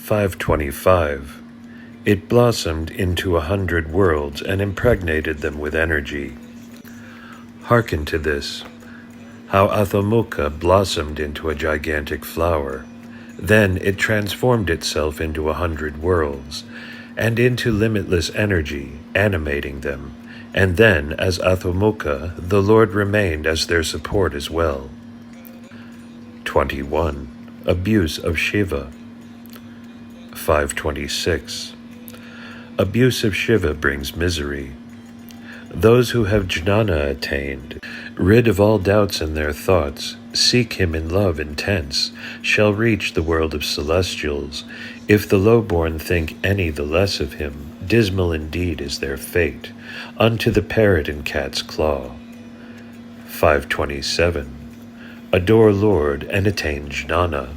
525. It blossomed into 100 worlds and impregnated them with energy. Hearken to this, how Athamukha blossomed into a gigantic flower. Then it transformed itself into 100 worlds, and into limitless energy, animating them. And then, as Athamukha, the Lord remained as their support as well. 21. Abuse of Shiva. 526. Abuse of Shiva brings misery. Those who have jnana attained, rid of all doubts in their thoughts, seek him in love intense, shall reach the world of celestials. If the low-born think any the less of him, dismal indeed is their fate, unto the parrot and cat's claw. 527. Adore Lord and attain jnana.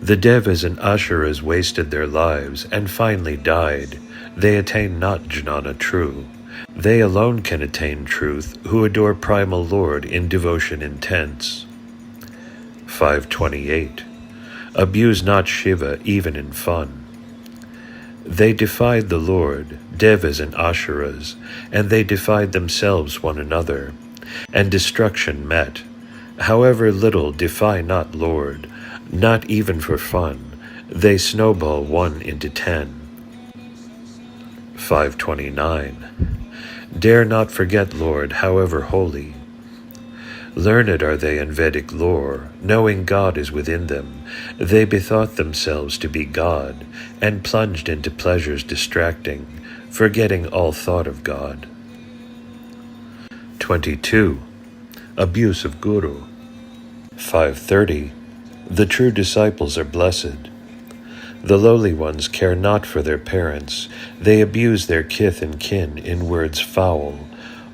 The Devas and Asuras wasted their lives and finally died. They attain not jnana true. They alone can attain truth who adore primal Lord in devotion intense. 528. Abuse not Shiva even in fun. They defied the Lord, Devas and Asuras, and they defied themselves one another, and destruction met. However little defy not Lord, not even for fun, they snowball 1 into 10. 529. Dare not forget Lord, however holy. Learned are they in Vedic lore, knowing God is within them. They bethought themselves to be God, and plunged into pleasures distracting, forgetting all thought of God. 22. Abuse of Guru. 530. The true disciples are blessed. The lowly ones care not for their parents. They abuse their kith and kin in words foul.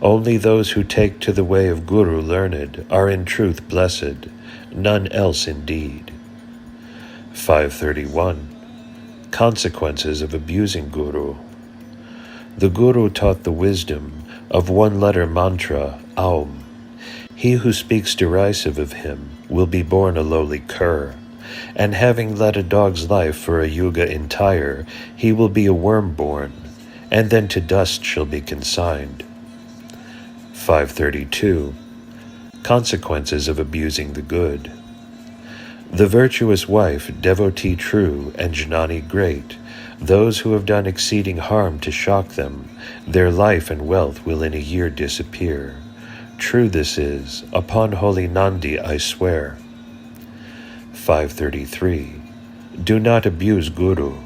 Only those who take to the way of Guru learned are in truth blessed, none else indeed. 531. Consequences of abusing Guru. The Guru taught the wisdom of one-letter mantra, Aum. He who speaks derisive of him will be born a lowly cur, and having led a dog's life for a yuga entire, he will be a worm born, and then to dust shall be consigned. 532. Consequences of abusing the good. The virtuous wife, devotee true, and jnani great, those who have done exceeding harm to shock them, their life and wealth will in a year disappear. True this is, upon holy Nandi I swear. 533. Do not abuse Guru.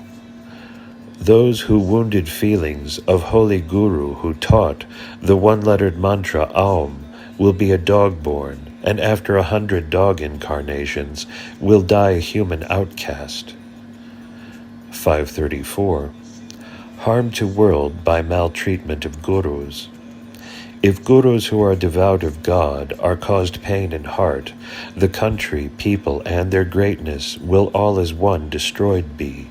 Those who wounded feelings of holy Guru who taught the one-lettered mantra Aum will be a dog born, and after 100 dog incarnations will die a human outcast. 534. Harm to world by maltreatment of Gurus. If Gurus who are devout of God are caused pain in heart, the country, people, and their greatness will all as one destroyed be.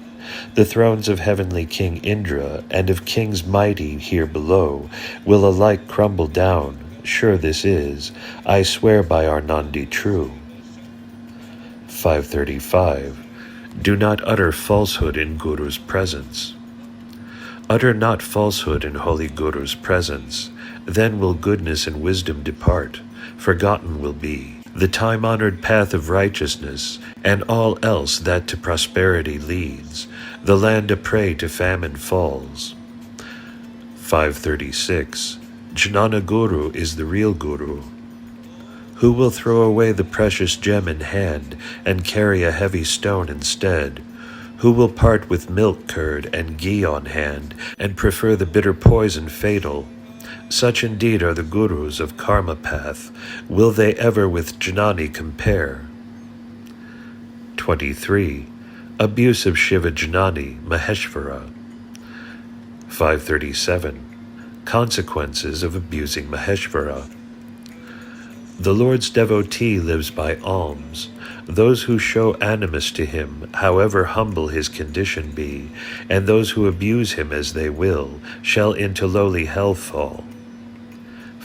The thrones of heavenly King Indra and of kings mighty here below will alike crumble down. Sure this is, I swear by our Nandi true. 535. Do not utter falsehood in Guru's presence. Utter not falsehood in holy Guru's presence. Then will goodness and wisdom depart, forgotten will be the time-honored path of righteousness, and all else that to prosperity leads. The land a prey to famine falls. 536. Jnana Guru is the real Guru. Who will throw away the precious gem in hand and carry a heavy stone instead? Who will part with milk curd and ghee on hand and prefer the bitter poison fatal? Such indeed are the Gurus of karma path. Will they ever with Jnani compare? 23. Abuse of Shiva Jnani, Maheshvara. 537. Consequences of abusing Maheshvara. The Lord's devotee lives by alms. Those who show animus to him, however humble his condition be, and those who abuse him as they will, shall into lowly hell fall.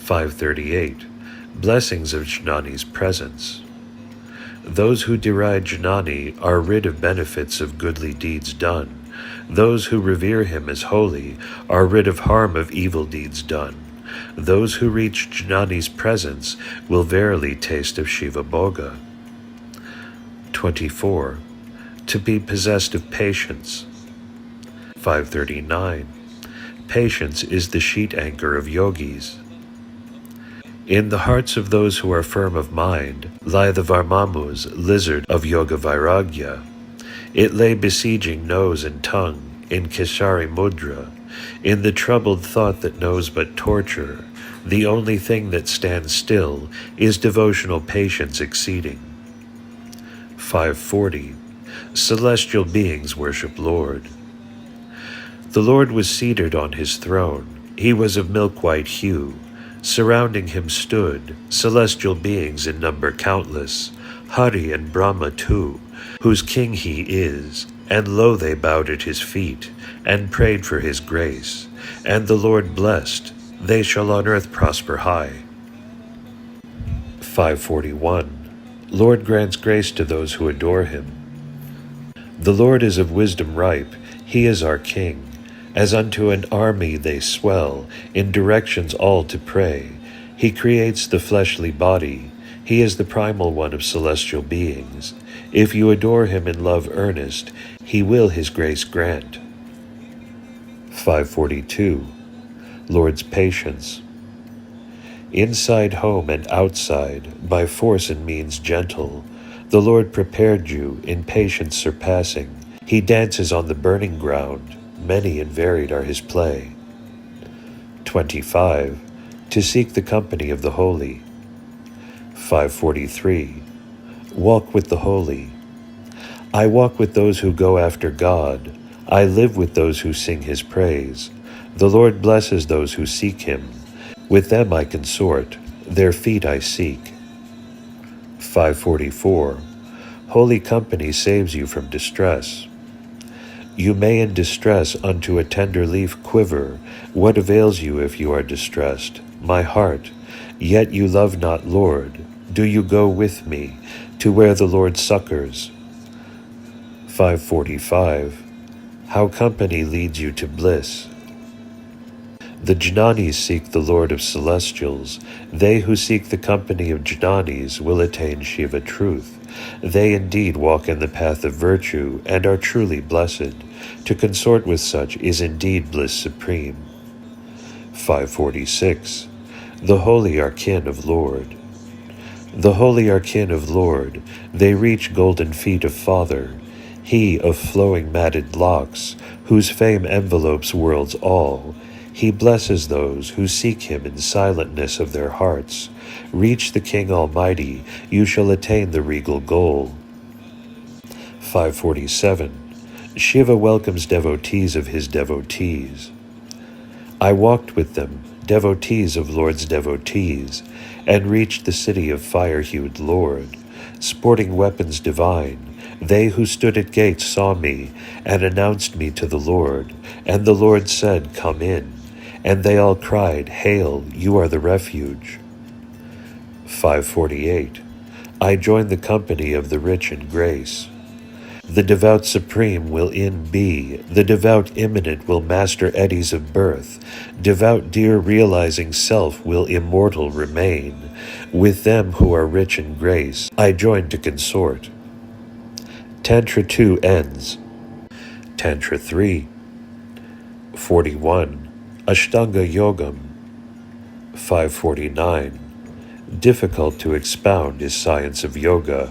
538. Blessings of Jnani's presence. Those who deride Jnani are rid of benefits of goodly deeds done. Those who revere him as holy are rid of harm of evil deeds done. Those who reach Jnani's presence will verily taste of Shiva Bhoga. 24. To be possessed of patience. 539. Patience is the sheet anchor of yogis. In the hearts of those who are firm of mind lie the Varmamu's lizard of Yoga Vairagya. It lay besieging nose and tongue in Kesari Mudra, in the troubled thought that knows but torture. The only thing that stands still is devotional patience exceeding. 540. Celestial beings worship Lord. The Lord was seated on his throne. He was of milk-white hue. Surrounding him stood celestial beings in number countless, Hari and Brahma too, whose king he is, and lo they bowed at his feet, and prayed for his grace, and the Lord blessed, they shall on earth prosper high. 541. Lord grants grace to those who adore him. The Lord is of wisdom ripe, he is our king. As unto an army they swell, in directions all to pray. He creates the fleshly body. He is the primal one of celestial beings. If you adore him in love earnest, he will his grace grant. 542. Lord's patience. Inside home and outside, by force and means gentle, the Lord prepared you in patience surpassing. He dances on the burning ground. Many and varied are his play. 25. To seek the company of the holy. 543. Walk with the holy. I walk with those who go after God. I live with those who sing his praise. The Lord blesses those who seek him. With them I consort. Their feet I seek. 544. Holy company saves you from distress. You may in distress unto a tender leaf quiver. What avails you if you are distressed? My heart, yet you love not Lord. Do you go with me to where the Lord succors? 545. How company leads you to bliss. The Jnanis seek the Lord of celestials. They who seek the company of Jnanis will attain Shiva truth. They indeed walk in the path of virtue and are truly blessed. To consort with such is indeed bliss supreme. 546. The holy are kin of Lord. The holy are kin of Lord. They reach golden feet of Father. He of flowing matted locks, whose fame envelopes worlds all. He blesses those who seek him in silentness of their hearts. Reach the King Almighty, you shall attain the regal goal. 547. Shiva welcomes devotees of his devotees. I walked with them, devotees of Lord's devotees, and reached the city of fire-hued Lord. Sporting weapons divine, they who stood at gates saw me, and announced me to the Lord. And the Lord said, Come in. And they all cried, Hail, you are the refuge. 548. I join the company of the rich in grace. The devout supreme will in be, the devout immanent will master eddies of birth, devout dear realizing self will immortal remain. With them who are rich in grace, I join to consort. Tantra 2 ends. Tantra 3. 41. Ashtanga Yogam. 549. Difficult to expound is science of yoga.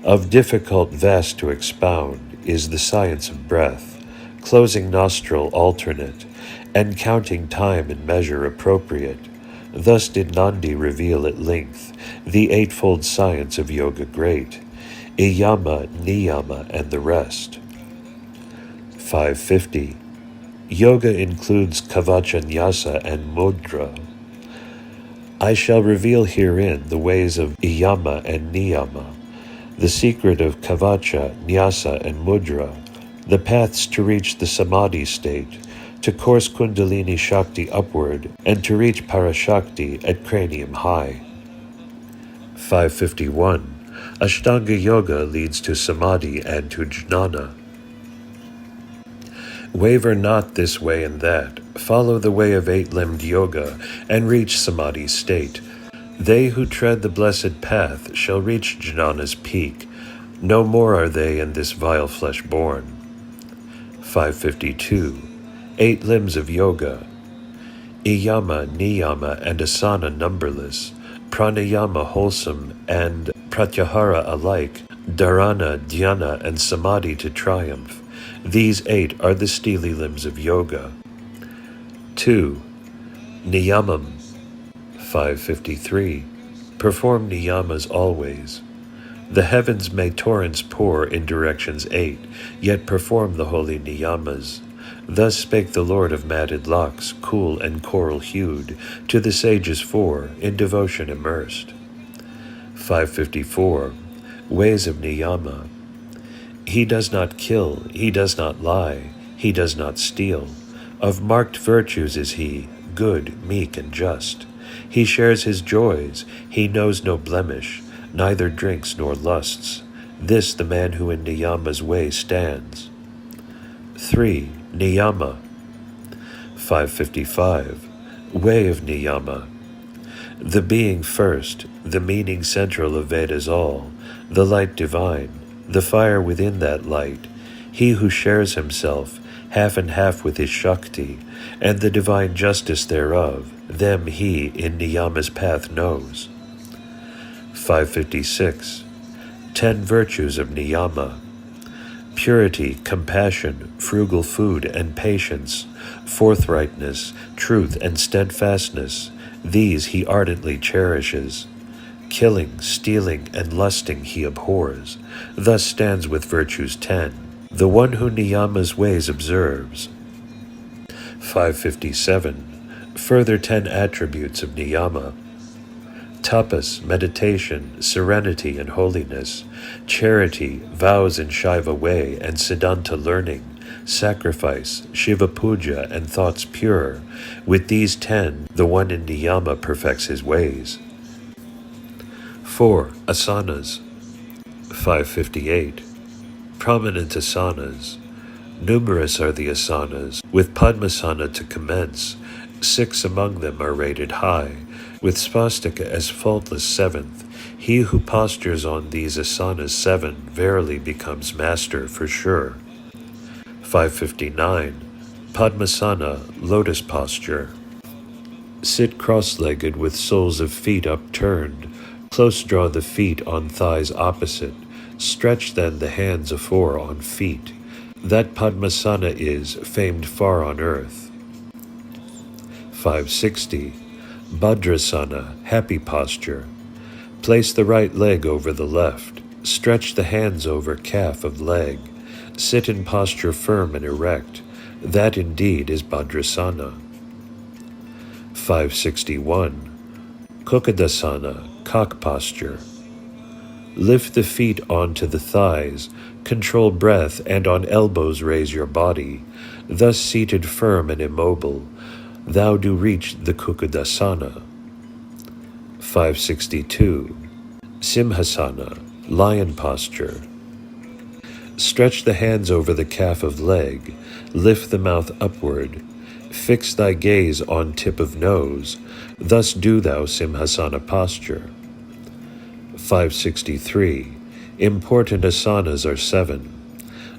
Of difficult vast to expound is the science of breath, closing nostril alternate, and counting time and measure appropriate. Thus did Nandi reveal at length the eightfold science of yoga great, Iyama, Niyama, and the rest. 550. Yoga includes Kavacha Nyasa and Mudra. I shall reveal herein the ways of Iyama and Niyama, the secret of Kavacha, Nyasa, and Mudra, the paths to reach the Samadhi state, to course Kundalini Shakti upward, and to reach Parashakti at cranium high. 551. Ashtanga Yoga leads to Samadhi and to Jnana. Waver not this way and that. Follow the way of eight-limbed yoga and reach Samadhi's state. They who tread the blessed path shall reach Jnana's peak. No more are they in this vile flesh born. 552. 8 limbs of yoga. Iyama, niyama, and asana numberless. Pranayama wholesome and pratyahara alike. Dharana, dhyana, and samadhi to triumph. These 8 are the steely limbs of yoga. 2. Niyamam. 553. Perform niyamas always. The heavens may torrents pour in directions 8, yet perform the holy niyamas. Thus spake the Lord of matted locks, cool and coral-hued, to the sages 4, in devotion immersed. 554. Ways of niyama. He does not kill, he does not lie, he does not steal. Of marked virtues is he, good, meek, and just. He shares his joys, he knows no blemish, neither drinks nor lusts. This the man who in niyama's way stands. 3. Niyama. 555. Way of niyama. The being first, the meaning central of Vedas all, the light divine, the fire within that light, he who shares himself, half and half with his Shakti, and the divine justice thereof, them he in niyama's path knows. 556. 10 virtues of niyama. Purity, compassion, frugal food, and patience, forthrightness, truth, and steadfastness, these he ardently cherishes. Killing, stealing, and lusting he abhors, thus stands with virtues 10, the one who niyama's ways observes. 557. Further 10 attributes of niyama. Tapas, meditation, serenity and holiness, charity, vows in Shaiva way and Siddhanta learning, sacrifice, Shiva puja, and thoughts pure. With these 10, the one in niyama perfects his ways. 4. Asanas. 558. Prominent asanas. Numerous are the asanas, with Padmasana to commence. 6 among them are rated high, with Spastika as faultless 7th. He who postures on these asanas 7 verily becomes master for sure. 559. Padmasana, lotus posture. Sit cross-legged with soles of feet upturned. Close draw the feet on thighs opposite. Stretch then the hands afore on feet. That Padmasana is famed far on earth. 560. Bhadrasana, happy posture. Place the right leg over the left. Stretch the hands over calf of leg. Sit in posture firm and erect. That indeed is Bhadrasana. 561. Kukadasana, cock posture. Lift the feet onto the thighs, control breath, and on elbows raise your body. Thus seated firm and immobile, thou do reach the Kukadasana. 562. Simhasana, lion posture. Stretch the hands over the calf of leg, lift the mouth upward, fix thy gaze on tip of nose, thus do thou Simhasana posture. 563. Important asanas are 7.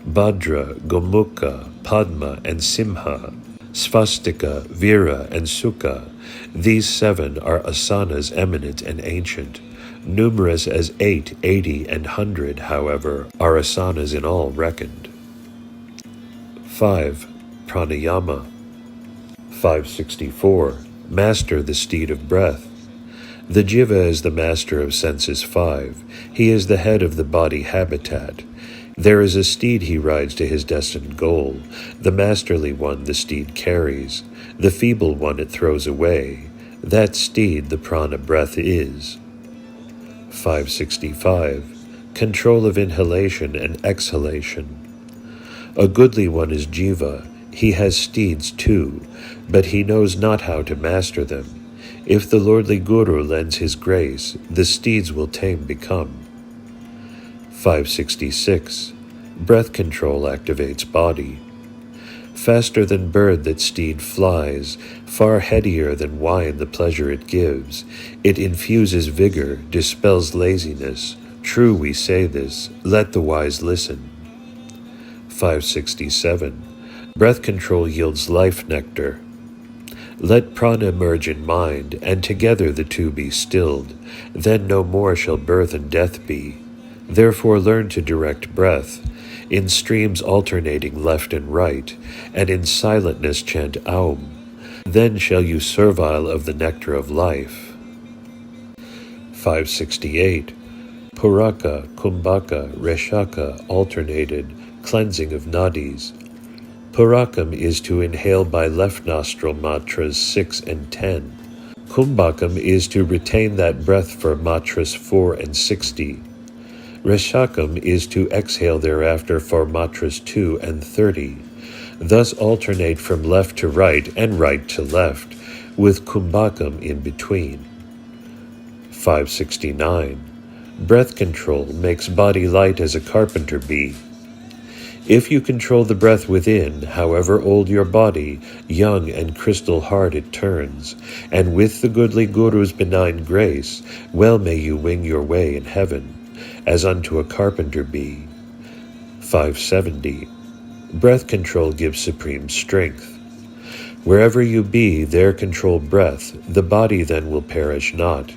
Bhadra, Gomukha, Padma, and Simha, Svastika, Vira, and Sukha. These 7 are asanas eminent and ancient. Numerous as 8, 80, and 100, however, are asanas in all reckoned. 5. Pranayama. 564. Master the steed of breath. The jiva is the master of senses 5. He is the head of the body habitat. There is a steed he rides to his destined goal. The masterly one the steed carries. The feeble one it throws away. That steed the prana breath is. 565. Control of inhalation and exhalation. A goodly one is jiva. He has steeds too, but he knows not how to master them. If the lordly Guru lends his grace, the steeds will tame become. 566. Breath control activates body. Faster than bird that steed flies, far headier than wine the pleasure it gives. It infuses vigor, dispels laziness. True we say this, let the wise listen. 567. Breath control yields life nectar. Let prana merge in mind, and together the two be stilled. Then no more shall birth and death be. Therefore learn to direct breath, in streams alternating left and right, and in silentness chant Aum. Then shall you servile of the nectar of life. 568. Puraka, Kumbhaka, Reshaka alternated, cleansing of nadis. Purakam is to inhale by left nostril matras 6 and 10. Kumbhakam is to retain that breath for matras 4 and 60. Reshakam is to exhale thereafter for matras 2 and 30. Thus alternate from left to right and right to left, with Kumbhakam in between. 569. Breath control makes body light as a carpenter bee. If you control the breath within, however old your body, young and crystal hard it turns, and with the goodly Guru's benign grace, well may you wing your way in heaven, as unto a carpenter bee. 570. Breath control gives supreme strength. Wherever you be, there control breath, the body then will perish not.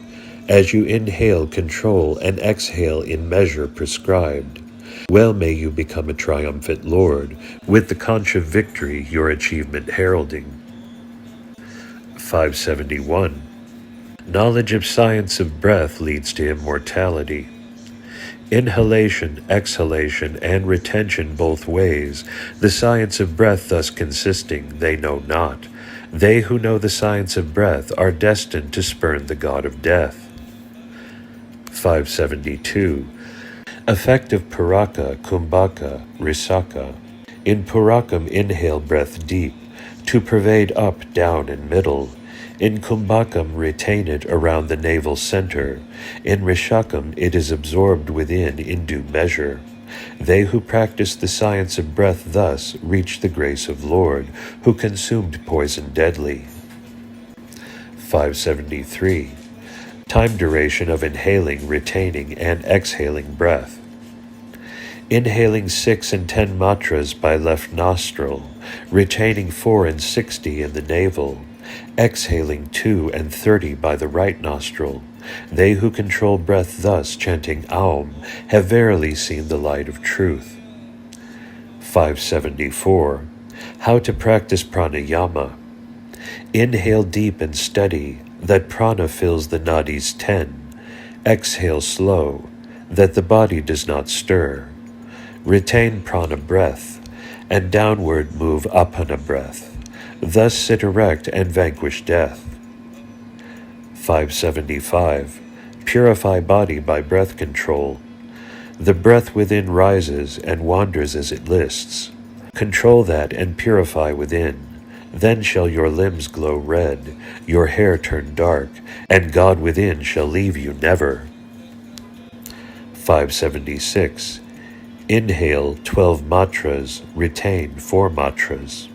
As you inhale, control, and exhale in measure prescribed. Well may you become a triumphant Lord, with the conch of victory your achievement heralding. 571. Knowledge of science of breath leads to immortality. Inhalation, exhalation, and retention both ways, the science of breath thus consisting, they know not. They who know the science of breath are destined to spurn the god of death. 572. Effect of Puraka, Kumbhaka, Risaka. In Purakam inhale breath deep, to pervade up, down, and middle. In Kumbhakam retain it around the navel center. In Rishakam it is absorbed within in due measure. They who practice the science of breath thus reach the grace of Lord, who consumed poison deadly. 573. Time duration of inhaling, retaining, and exhaling breath. Inhaling 6 and 10 matras by left nostril, retaining 4 and 60 in the navel, exhaling 2 and 30 by the right nostril. They who control breath thus, chanting Aum, have verily seen the light of truth. 574. How to practice pranayama. Inhale deep and steady, that prana fills the nadis 10. Exhale slow, that the body does not stir. Retain prana breath, and downward move apana breath. Thus sit erect and vanquish death. 575. Purify body by breath control. The breath within rises and wanders as it lists. Control that and purify within. Then shall your limbs glow red, your hair turn dark, and God within shall leave you never. 576. Inhale 12 matras, retain 4 matras.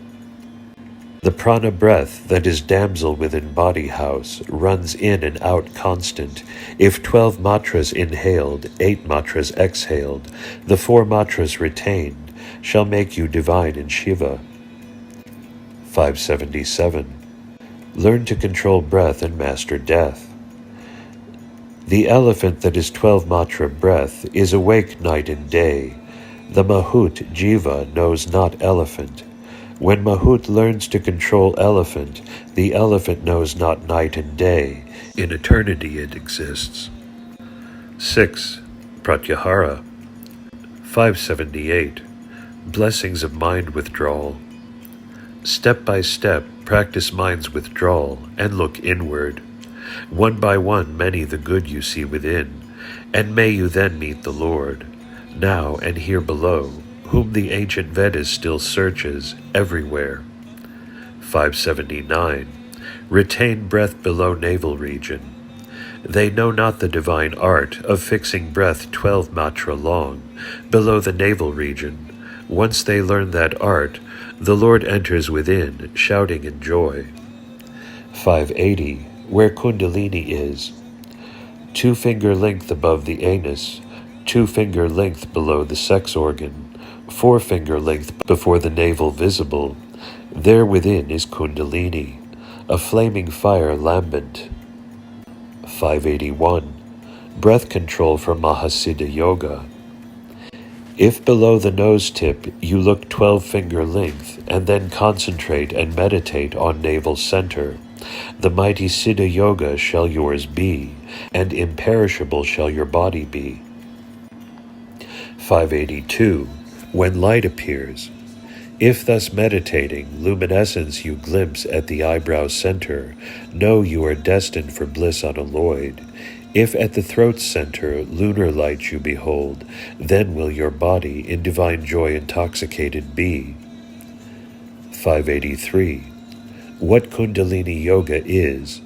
The prana breath that is damsel within body house runs in and out constant. If 12 matras inhaled, 8 matras exhaled, the 4 matras retained shall make you divine in Shiva. 577. Learn to control breath and master death. The elephant that is 12 matra breath is awake night and day. The Mahut Jiva knows not elephant. When Mahut learns to control elephant, the elephant knows not night and day. In eternity it exists. 6. Pratyahara. 578. Blessings of mind withdrawal. Step by step, practice mind's withdrawal, and look inward. One by one, many the good you see within, and may you then meet the Lord, now and here below, whom the ancient Vedas still searches, everywhere. 579. Retain breath below navel region. They know not the divine art of fixing breath 12 matra long, below the navel region. Once they learn that art, the Lord enters within, shouting in joy. 580. Where Kundalini is. 2-finger length above the anus, 2-finger length below the sex organ, 4-finger length before the navel visible. There within is Kundalini, a flaming fire lambent. 581. Breath control for Mahasiddha Yoga. If below the nose tip you look 12-finger length and then concentrate and meditate on navel center, the mighty Siddha Yoga shall yours be, and imperishable shall your body be. 582. When light appears. If thus meditating, luminescence you glimpse at the eyebrow center, know you are destined for bliss unalloyed. If at the throat center lunar light you behold, then will your body in divine joy intoxicated be. 583. What Kundalini Yoga is.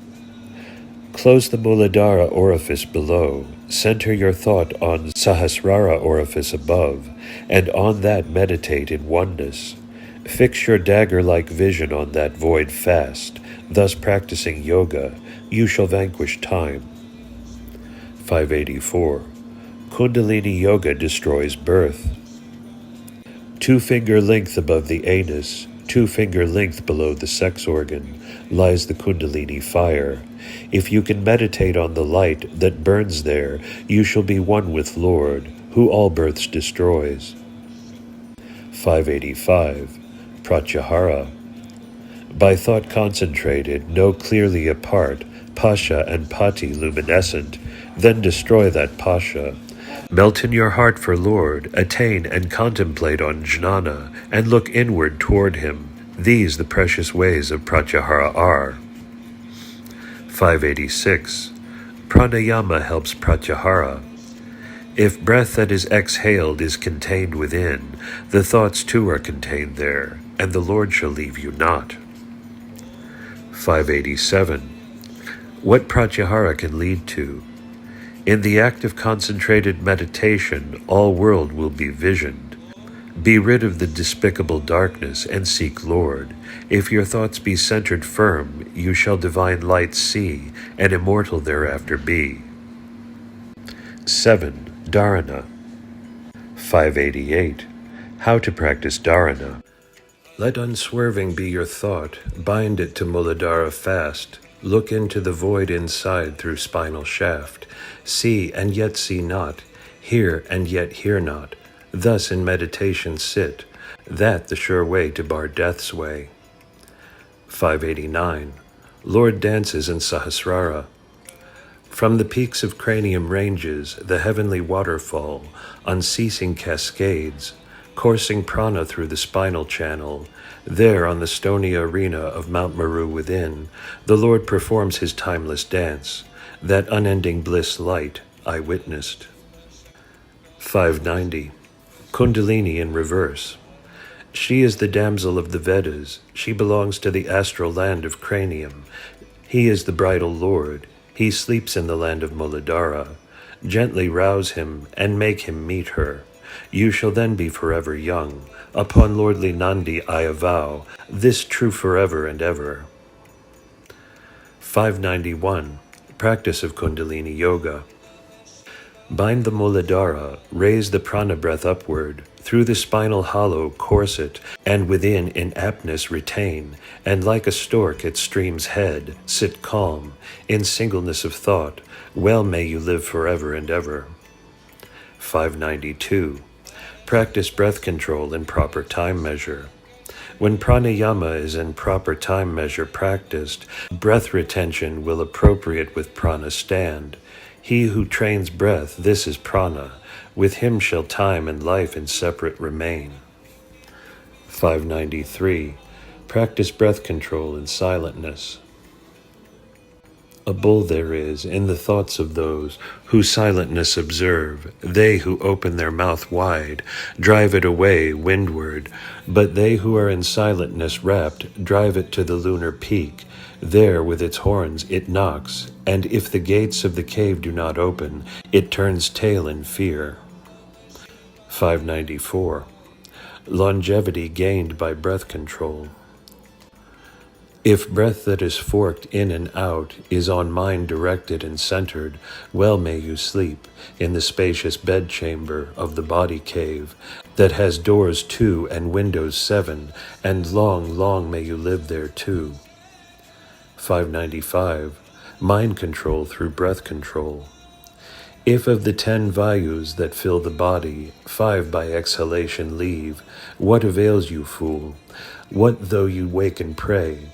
Close the Muladhara orifice below, center your thought on Sahasrara orifice above, and on that meditate in oneness. Fix your dagger-like vision on that void fast, thus practicing yoga, you shall vanquish time. 584. Kundalini Yoga destroys birth. 2-finger length above the anus, 2-finger length below the sex organ, lies the Kundalini fire. If you can meditate on the light that burns there, you shall be one with Lord, who all births destroys. 585. Pratyahara. By thought concentrated, know clearly apart, pasha and pati luminescent, then destroy that pasha. Melt in your heart for Lord, attain and contemplate on jnana, and look inward toward him. These the precious ways of Pratyahara are. 586. Pranayama helps Pratyahara. If breath that is exhaled is contained within, the thoughts too are contained there, and the Lord shall leave you not. 587. What Pratyahara can lead to. In the act of concentrated meditation, all world will be visioned. Be rid of the despicable darkness and seek Lord. If your thoughts be centered firm, you shall divine light see, and immortal thereafter be. 7. Dharana. 588. How to practice dharana. Let unswerving be your thought, bind it to Muladhara fast. Look into the void inside through spinal shaft. See and yet see not, hear and yet hear not. Thus in meditation sit, that the sure way to bar death's way. 589. Lord dances in Sahasrara. From the peaks of cranium ranges, the heavenly waterfall, unceasing cascades, coursing prana through the spinal channel. There on the stony arena of Mount Meru within, the Lord performs his timeless dance. That unending bliss light I witnessed. 590. Kundalini in reverse. She is the damsel of the Vedas. She belongs to the astral land of cranium. He is the bridal Lord. He sleeps in the land of Muladhara. Gently rouse him and make him meet her. You shall then be forever young. Upon lordly Nandi I avow, this true forever and ever. 591. Practice of Kundalini Yoga. Bind the Muladhara, raise the prana breath upward, through the spinal hollow course it, and within in aptness retain, and like a stork at stream's head, sit calm, in singleness of thought, well may you live forever and ever. 592. Practice breath control in proper time measure. When pranayama is in proper time measure practiced, breath retention will appropriate with prana stand. He who trains breath, this is prana. With him shall time and life in separate remain. 593. Practice breath control in silentness. A bull there is in the thoughts of those who silentness observe. They who open their mouth wide drive it away windward, but they who are in silentness wrapped drive it to the lunar peak. There with its horns it knocks, and if the gates of the cave do not open, it turns tail in fear. 594. Longevity gained by breath control. If breath that is forked in and out is on mind directed and centered, well may you sleep in the spacious bedchamber of the body cave that has doors 2 and windows 7, and long, long may you live there too. 595. Mind control through breath control. If of the 10 vayus that fill the body, 5 by exhalation leave, what avails you, fool? What though you wake and pray?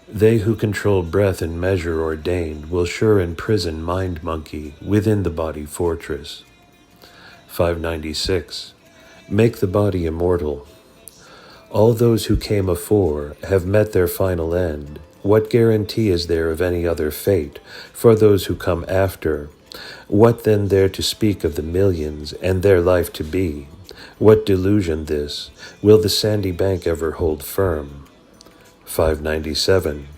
They who control breath in measure ordained will sure imprison mind monkey within the body fortress. 596. Make the body immortal. All those who came afore have met their final end. What guarantee is there of any other fate for those who come after? What then there to speak of the millions and their life to be? What delusion this? Will the sandy bank ever hold firm? 597.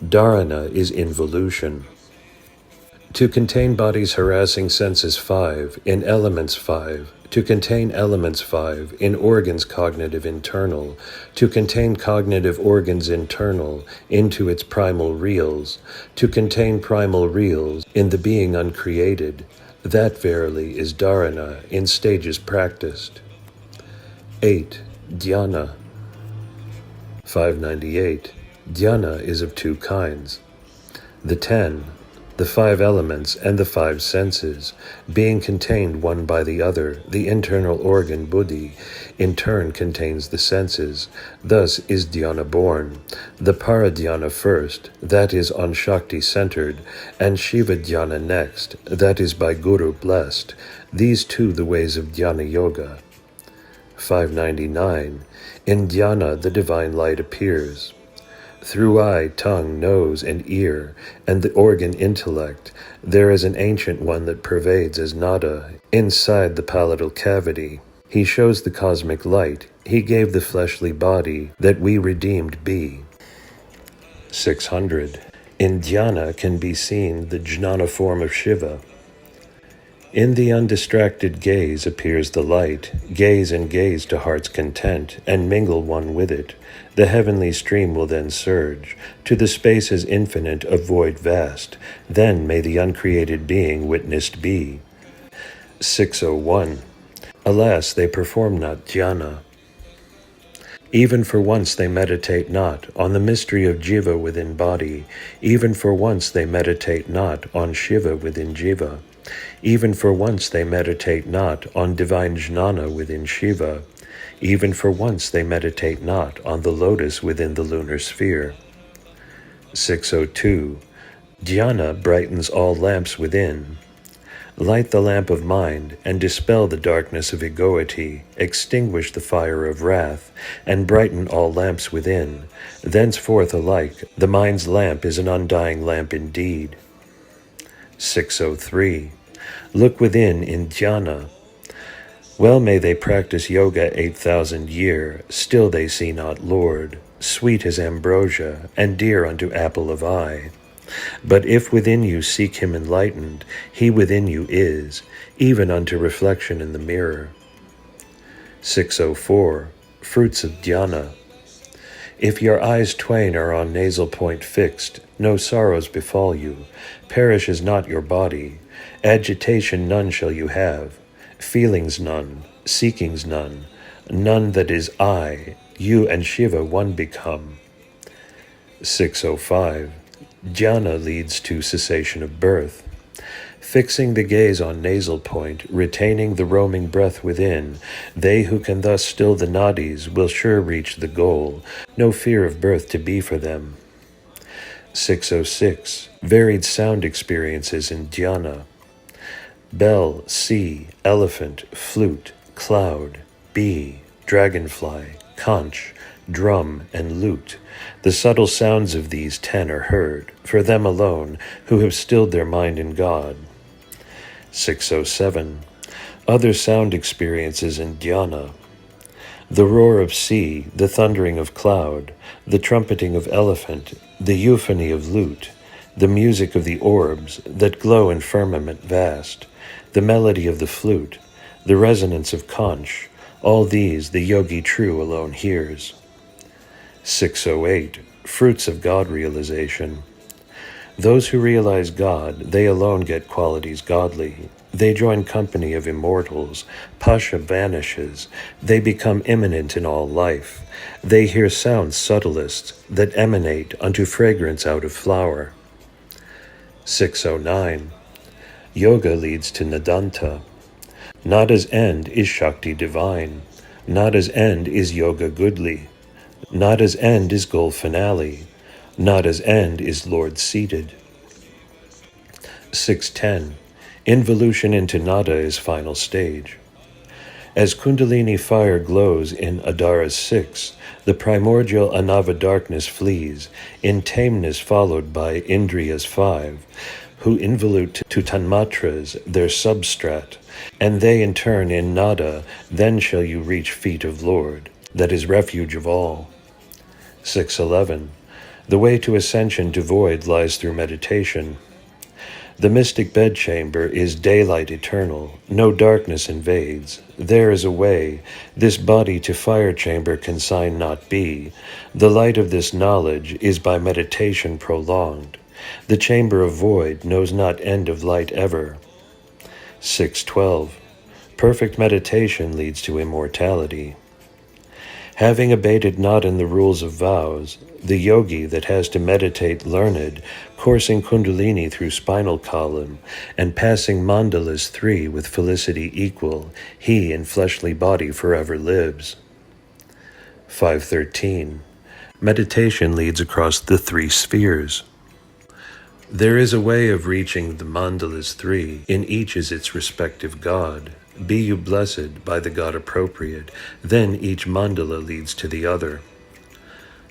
Dharana is involution. To contain body's harassing senses 5, in elements 5, to contain elements 5, in organs cognitive internal, to contain cognitive organs internal, into its primal reals, to contain primal reals, in the being uncreated, that verily is dharana in stages practiced. 8. Dhyana. 598. Dhyana is of 2 kinds. The 10, the 5 elements and the 5 senses, being contained one by the other, the internal organ buddhi, in turn contains the senses. Thus is dhyana born. The paradhyana first, that is on Shakti centered, and Shiva dhyana next, that is by Guru blessed. These 2 the ways of dhyana yoga. 599. In dhyana the divine light appears. Through eye, tongue, nose, and ear, and the organ intellect, there is an ancient one that pervades as nada inside the palatal cavity. He shows the cosmic light. He gave the fleshly body that we redeemed be. 600. In dhyana can be seen the jnana form of Shiva. In the undistracted gaze appears the light. Gaze and gaze to heart's content, and mingle one with it. The heavenly stream will then surge to the spaces infinite of void vast. Then may the uncreated being witnessed be. 601. Alas, they perform not dhyana. Even for once they meditate not on the mystery of jiva within body. Even for once they meditate not on Shiva within jiva. Even for once they meditate not on divine jnana within Shiva. Even for once they meditate not on the lotus within the lunar sphere. 602. Dhyana brightens all lamps within. Light the lamp of mind, and dispel the darkness of egoity, extinguish the fire of wrath, and brighten all lamps within. Thenceforth alike, the mind's lamp is an undying lamp indeed. 603. Look within in dhyana. Well may they practice yoga 8,000 year, still they see not Lord, sweet as ambrosia, and dear unto apple of eye. But if within you seek him enlightened, he within you is, even unto reflection in the mirror. 604. Fruits of dhyana. If your eyes twain are on nasal point fixed, no sorrows befall you, perishes not your body, agitation none shall you have, feelings none, seekings none, none that is I, you and Shiva one become. 605. Dhyana leads to cessation of birth. Fixing the gaze on nasal point, retaining the roaming breath within, they who can thus still the nadis will sure reach the goal, no fear of birth to be for them. 606. Varied sound experiences in dhyana. Bell, sea, elephant, flute, cloud, bee, dragonfly, conch, drum, and lute. The subtle sounds of these 10 are heard, for them alone who have stilled their mind in God. 607. Other sound experiences in dhyana. The roar of sea, the thundering of cloud, the trumpeting of elephant, the euphony of lute, the music of the orbs that glow in firmament vast, the melody of the flute, the resonance of conch, all these the yogi true alone hears. 608. Fruits of God realization. Those who realize God, they alone get qualities godly. They join company of immortals. Pasha vanishes. They become immanent in all life. They hear sounds subtlest that emanate unto fragrance out of flower. 609. Yoga leads to Nadanta. Nada's end is Shakti divine. Nada's end is Yoga goodly. Nada's end is goal finale. Nada's end is Lord seated. 610. Involution into Nada is final stage. As Kundalini fire glows in Adara 6, the primordial Anava darkness flees, in tameness followed by Indriyas 5, who involute to Tanmatras their substrat, and they in turn in Nada, then shall you reach feet of Lord, that is refuge of all. 611. The way to ascension to void lies through meditation. The mystic bedchamber is daylight eternal, no darkness invades. There is a way, this body to fire chamber consign not be. The light of this knowledge is by meditation prolonged. The chamber of void knows not end of light ever. 612. Perfect meditation leads to immortality. Having abated not in the rules of vows, the yogi that has to meditate learned, coursing Kundalini through spinal column, and passing mandalas 3 with felicity equal, he in fleshly body forever lives. 513. Meditation leads across the 3 spheres. There is a way of reaching the mandalas 3, in each is its respective god. Be you blessed by the God appropriate, then each mandala leads to the other.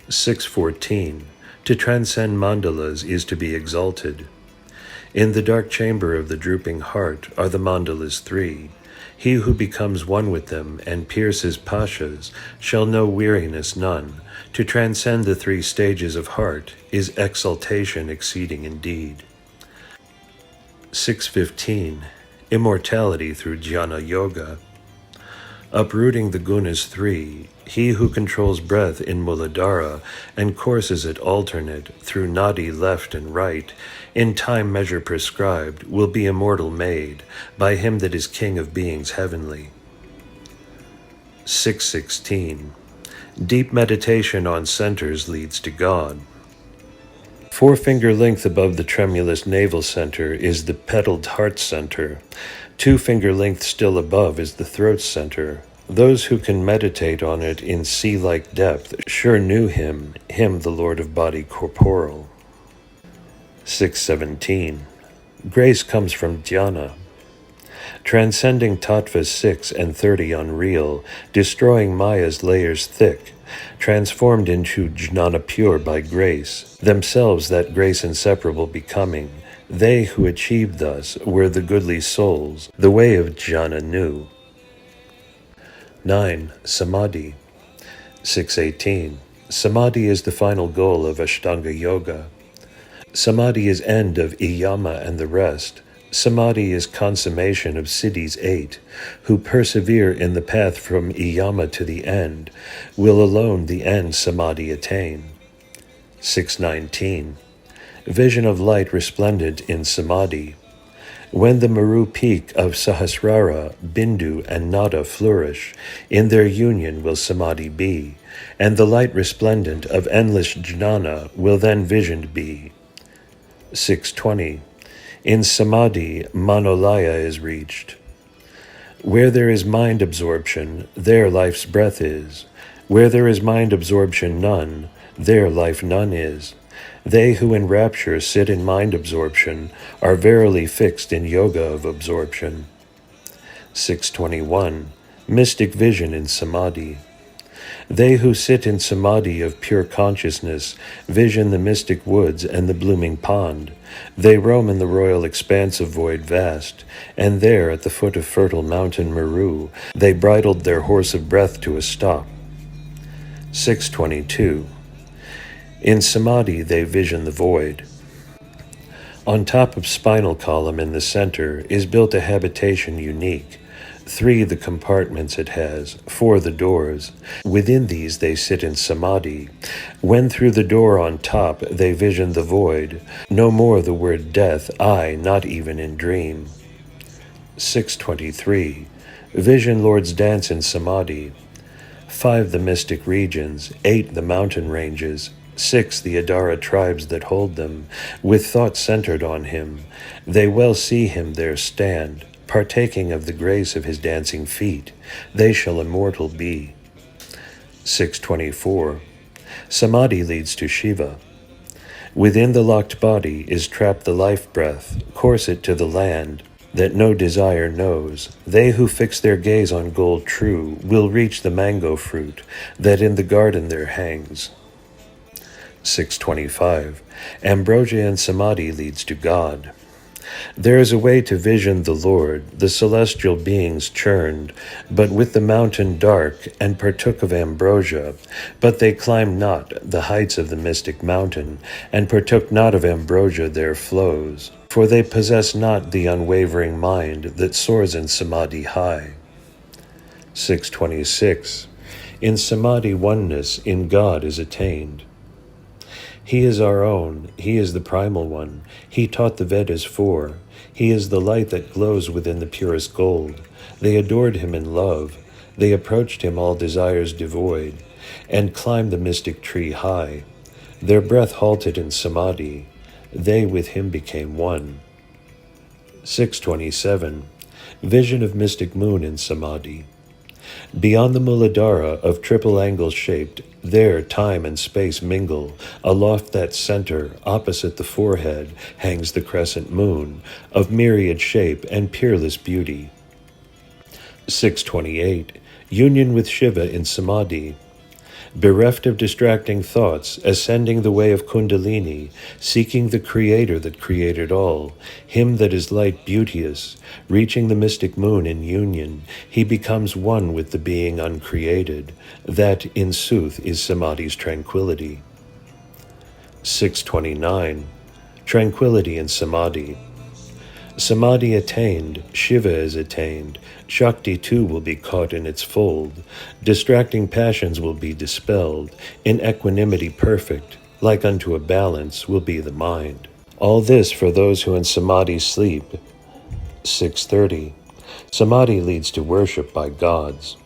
614. To transcend mandalas is to be exalted. In the dark chamber of the drooping heart are the mandalas 3. He who becomes one with them and pierces pashas shall know weariness none. To transcend the 3 stages of heart is exaltation exceeding indeed. 615. Immortality through jnana yoga. Uprooting the gunas 3, he who controls breath in Muladhara and courses it alternate through nadi left and right, in time measure prescribed, will be immortal made by him that is king of beings heavenly. 616. Deep meditation on centers leads to God. 4-finger length above the tremulous navel center is the petaled heart center. 2-finger length still above is the throat center. Those who can meditate on it in sea-like depth sure knew him the Lord of body corporal. 617. Grace comes from dhyana. Transcending tattvas 6 and 30 unreal, destroying Maya's layers thick, transformed into jnana pure by grace, themselves that grace inseparable becoming, they who achieved thus were the goodly souls, the way of jnana knew. 9. Samadhi. 618. Samadhi is the final goal of Ashtanga Yoga. Samadhi is end of Iyama and the rest. Samadhi is consummation of Siddhis 8, who persevere in the path from Iyama to the end, will alone the end Samadhi attain. 619. Vision of light resplendent in Samadhi. When the Meru peak of Sahasrara, Bindu, and Nada flourish, in their union will Samadhi be, and the light resplendent of endless jnana will then visioned be. 620. In Samadhi, Manolaya is reached. Where there is mind absorption, there life's breath is. Where there is mind absorption none, there life none is. They who in rapture sit in mind absorption are verily fixed in yoga of absorption. 621. Mystic vision in Samadhi. They who sit in samadhi of pure consciousness vision the mystic woods and the blooming pond. They roam in the royal expanse of void vast, and there at the foot of fertile mountain Meru, they bridled their horse of breath to a stop. 622. In samadhi they vision the void. On top of spinal column in the center is built a habitation unique. 3 the compartments it has, 4 the doors. Within these they sit in samadhi. When through the door on top they vision the void, no more the word death, aye, not even in dream. 623. Vision Lord's dance in samadhi. 5 the mystic regions, 8 the mountain ranges, 6 the Adara tribes that hold them, with thought centered on him. They well see him there stand, partaking of the grace of his dancing feet. They shall immortal be. 624. Samadhi leads to Shiva. Within the locked body is trapped the life breath, course it to the land that no desire knows. They who fix their gaze on gold true will reach the mango fruit that in the garden there hangs. 625. Ambrosia and Samadhi leads to God. There is a way to vision the Lord, the celestial beings churned, but with the mountain dark, and partook of ambrosia. But they climbed not the heights of the mystic mountain, and partook not of ambrosia their flows, for they possess not the unwavering mind that soars in samadhi high. 626. In samadhi oneness in God is attained. He is our own, he is the primal one, he taught the Vedas 4, he is the light that glows within the purest gold. They adored him in love, they approached him all desires devoid, and climbed the mystic tree high. Their breath halted in samadhi, they with him became one. 627. Vision of mystic moon in samadhi. Beyond the Muladhara of triple angle shaped, there time and space mingle. Aloft that center, opposite the forehead, hangs the crescent moon, of myriad shape and peerless beauty. 628. Union with Shiva in samadhi. Bereft of distracting thoughts, ascending the way of Kundalini, seeking the Creator that created all, him that is light beauteous, reaching the mystic moon in union, he becomes one with the being uncreated. That, in sooth, is samadhi's tranquility. 629. Tranquility in samadhi. Samadhi attained, Shiva is attained, Shakti too will be caught in its fold, distracting passions will be dispelled, in equanimity perfect, like unto a balance will be the mind. All this for those who in samadhi sleep. 630. Samadhi leads to worship by gods.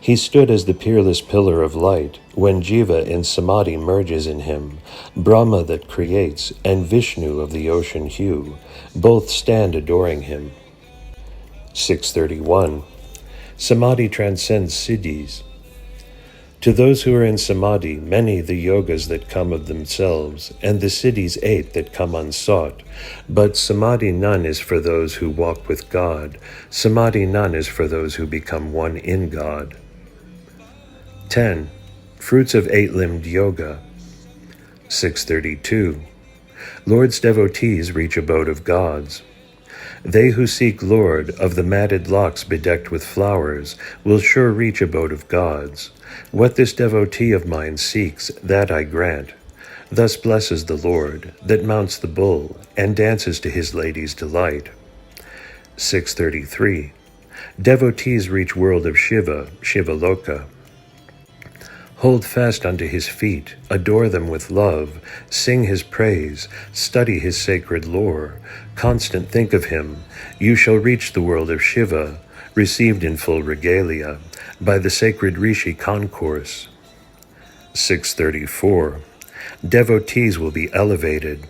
He stood as the peerless pillar of light, when Jiva in samadhi merges in him, Brahma that creates, and Vishnu of the ocean hue, both stand adoring him. 631. Samadhi transcends siddhis. To those who are in samadhi, many the yogas that come of themselves, and the siddhis 8 that come unsought. But samadhi none is for those who walk with God. Samadhi none is for those who become one in God. 10. Fruits of 8-limbed yoga. 632. Lord's devotees reach abode of gods. They who seek Lord, of the matted locks bedecked with flowers, will sure reach abode of gods. What this devotee of mine seeks, that I grant. Thus blesses the Lord, that mounts the bull, and dances to his lady's delight. 633. Devotees reach world of Shiva, Shivaloka. Hold fast unto his feet, adore them with love, sing his praise, study his sacred lore, constant think of him. You shall reach the world of Shiva, received in full regalia, by the sacred Rishi concourse. 634. Devotees will be elevated.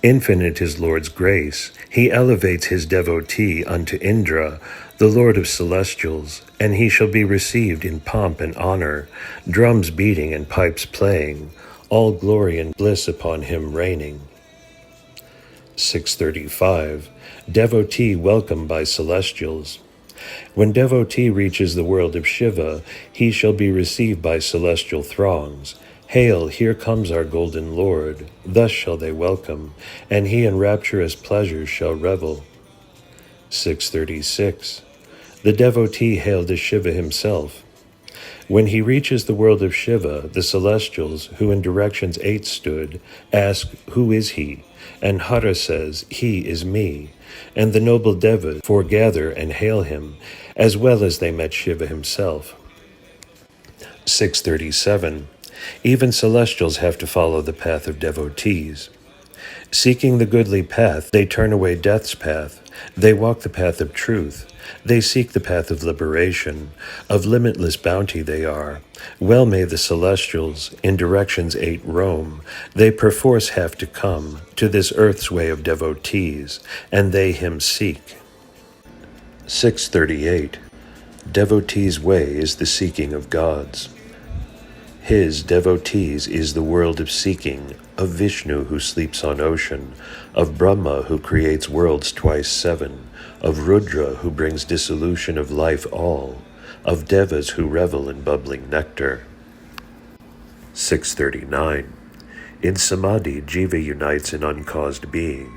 Infinite is Lord's grace. He elevates his devotee unto Indra, the Lord of celestials, and he shall be received in pomp and honor, drums beating and pipes playing, all glory and bliss upon him reigning. 635. Devotee welcomed by celestials. When devotee reaches the world of Shiva, he shall be received by celestial throngs. Hail, here comes our golden Lord. Thus shall they welcome, and he in rapturous pleasures shall revel. 636. The devotee hailed as Shiva himself. When he reaches the world of Shiva, the celestials, who in directions 8 stood, ask, "Who is he?" And Hara says, "He is me." And the noble devas foregather and hail him, as well as they met Shiva himself. 637. Even celestials have to follow the path of devotees. Seeking the goodly path, they turn away death's path. They walk the path of truth. They seek the path of liberation. Of limitless bounty they are. Well may the celestials in directions 8 roam. They perforce have to come to this earth's way of devotees, and they him seek. 638. Devotees' way is the seeking of gods. His, devotees, is the world of seeking, of Vishnu who sleeps on ocean, of Brahma who creates worlds twice 7, of Rudra who brings dissolution of life all, of Devas who revel in bubbling nectar. 639. In Samadhi, Jiva unites in uncaused being.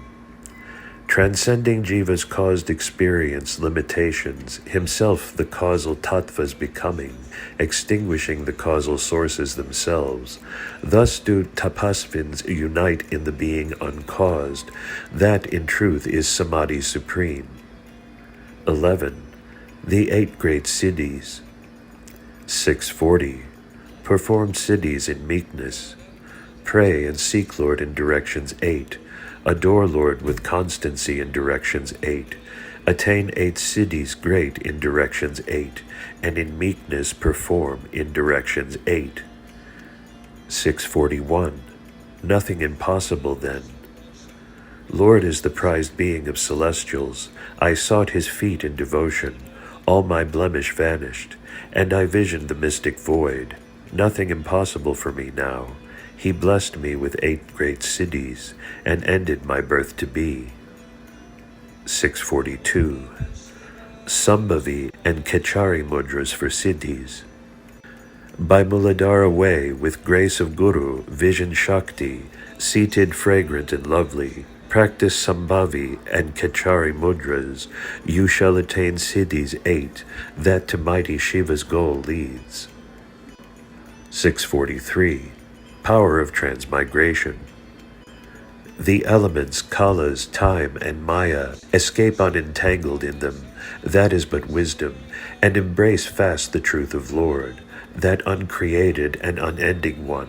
Transcending Jiva's caused experience limitations, himself the causal tattvas becoming, extinguishing the causal sources themselves. Thus do tapasvins unite in the being uncaused. That, in truth, is Samadhi supreme. 11. The 8 great siddhis. 640. Perform siddhis in meekness. Pray and seek Lord in directions 8. Adore Lord with constancy in directions 8. Attain 8 siddhis great in directions 8, and in meekness perform in directions 8. 641. Nothing impossible then. Lord is the prized being of celestials. I sought his feet in devotion. All my blemish vanished, and I visioned the mystic void. Nothing impossible for me now. He blessed me with 8 great siddhis, and ended my birth to be. 642. Sambhavi and Kachari mudras for siddhis. By Muladhara way, with grace of Guru, vision Shakti, seated fragrant and lovely, practice Sambhavi and Kachari mudras, you shall attain siddhis 8, that to mighty Shiva's goal leads. 643. Power of transmigration. The elements, kalas, time, and maya, escape unentangled in them, that is but wisdom, and embrace fast the truth of Lord, that uncreated and unending one.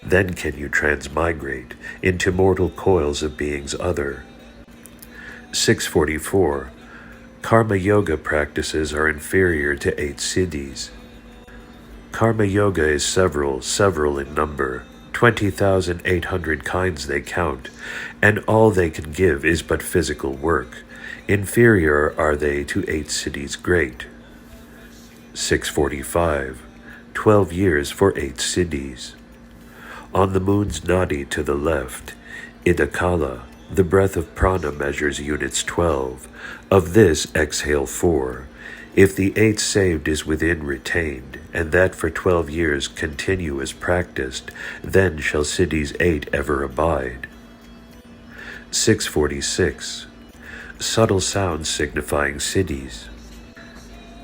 Then can you transmigrate into mortal coils of beings other. 644. Karma yoga practices are inferior to 8 siddhis. Karma yoga is several in number. 20,800 kinds they count, and all they can give is but physical work. Inferior are they to 8 siddhis great. 645. 12 years for 8 siddhis. On the moon's nadi to the left, Idakala, the breath of prana measures units 12. Of this exhale 4. If the 8 saved is within retained, and that for 12 years continuous practiced, then shall siddhis 8 ever abide. 646. Subtle sounds signifying siddhis.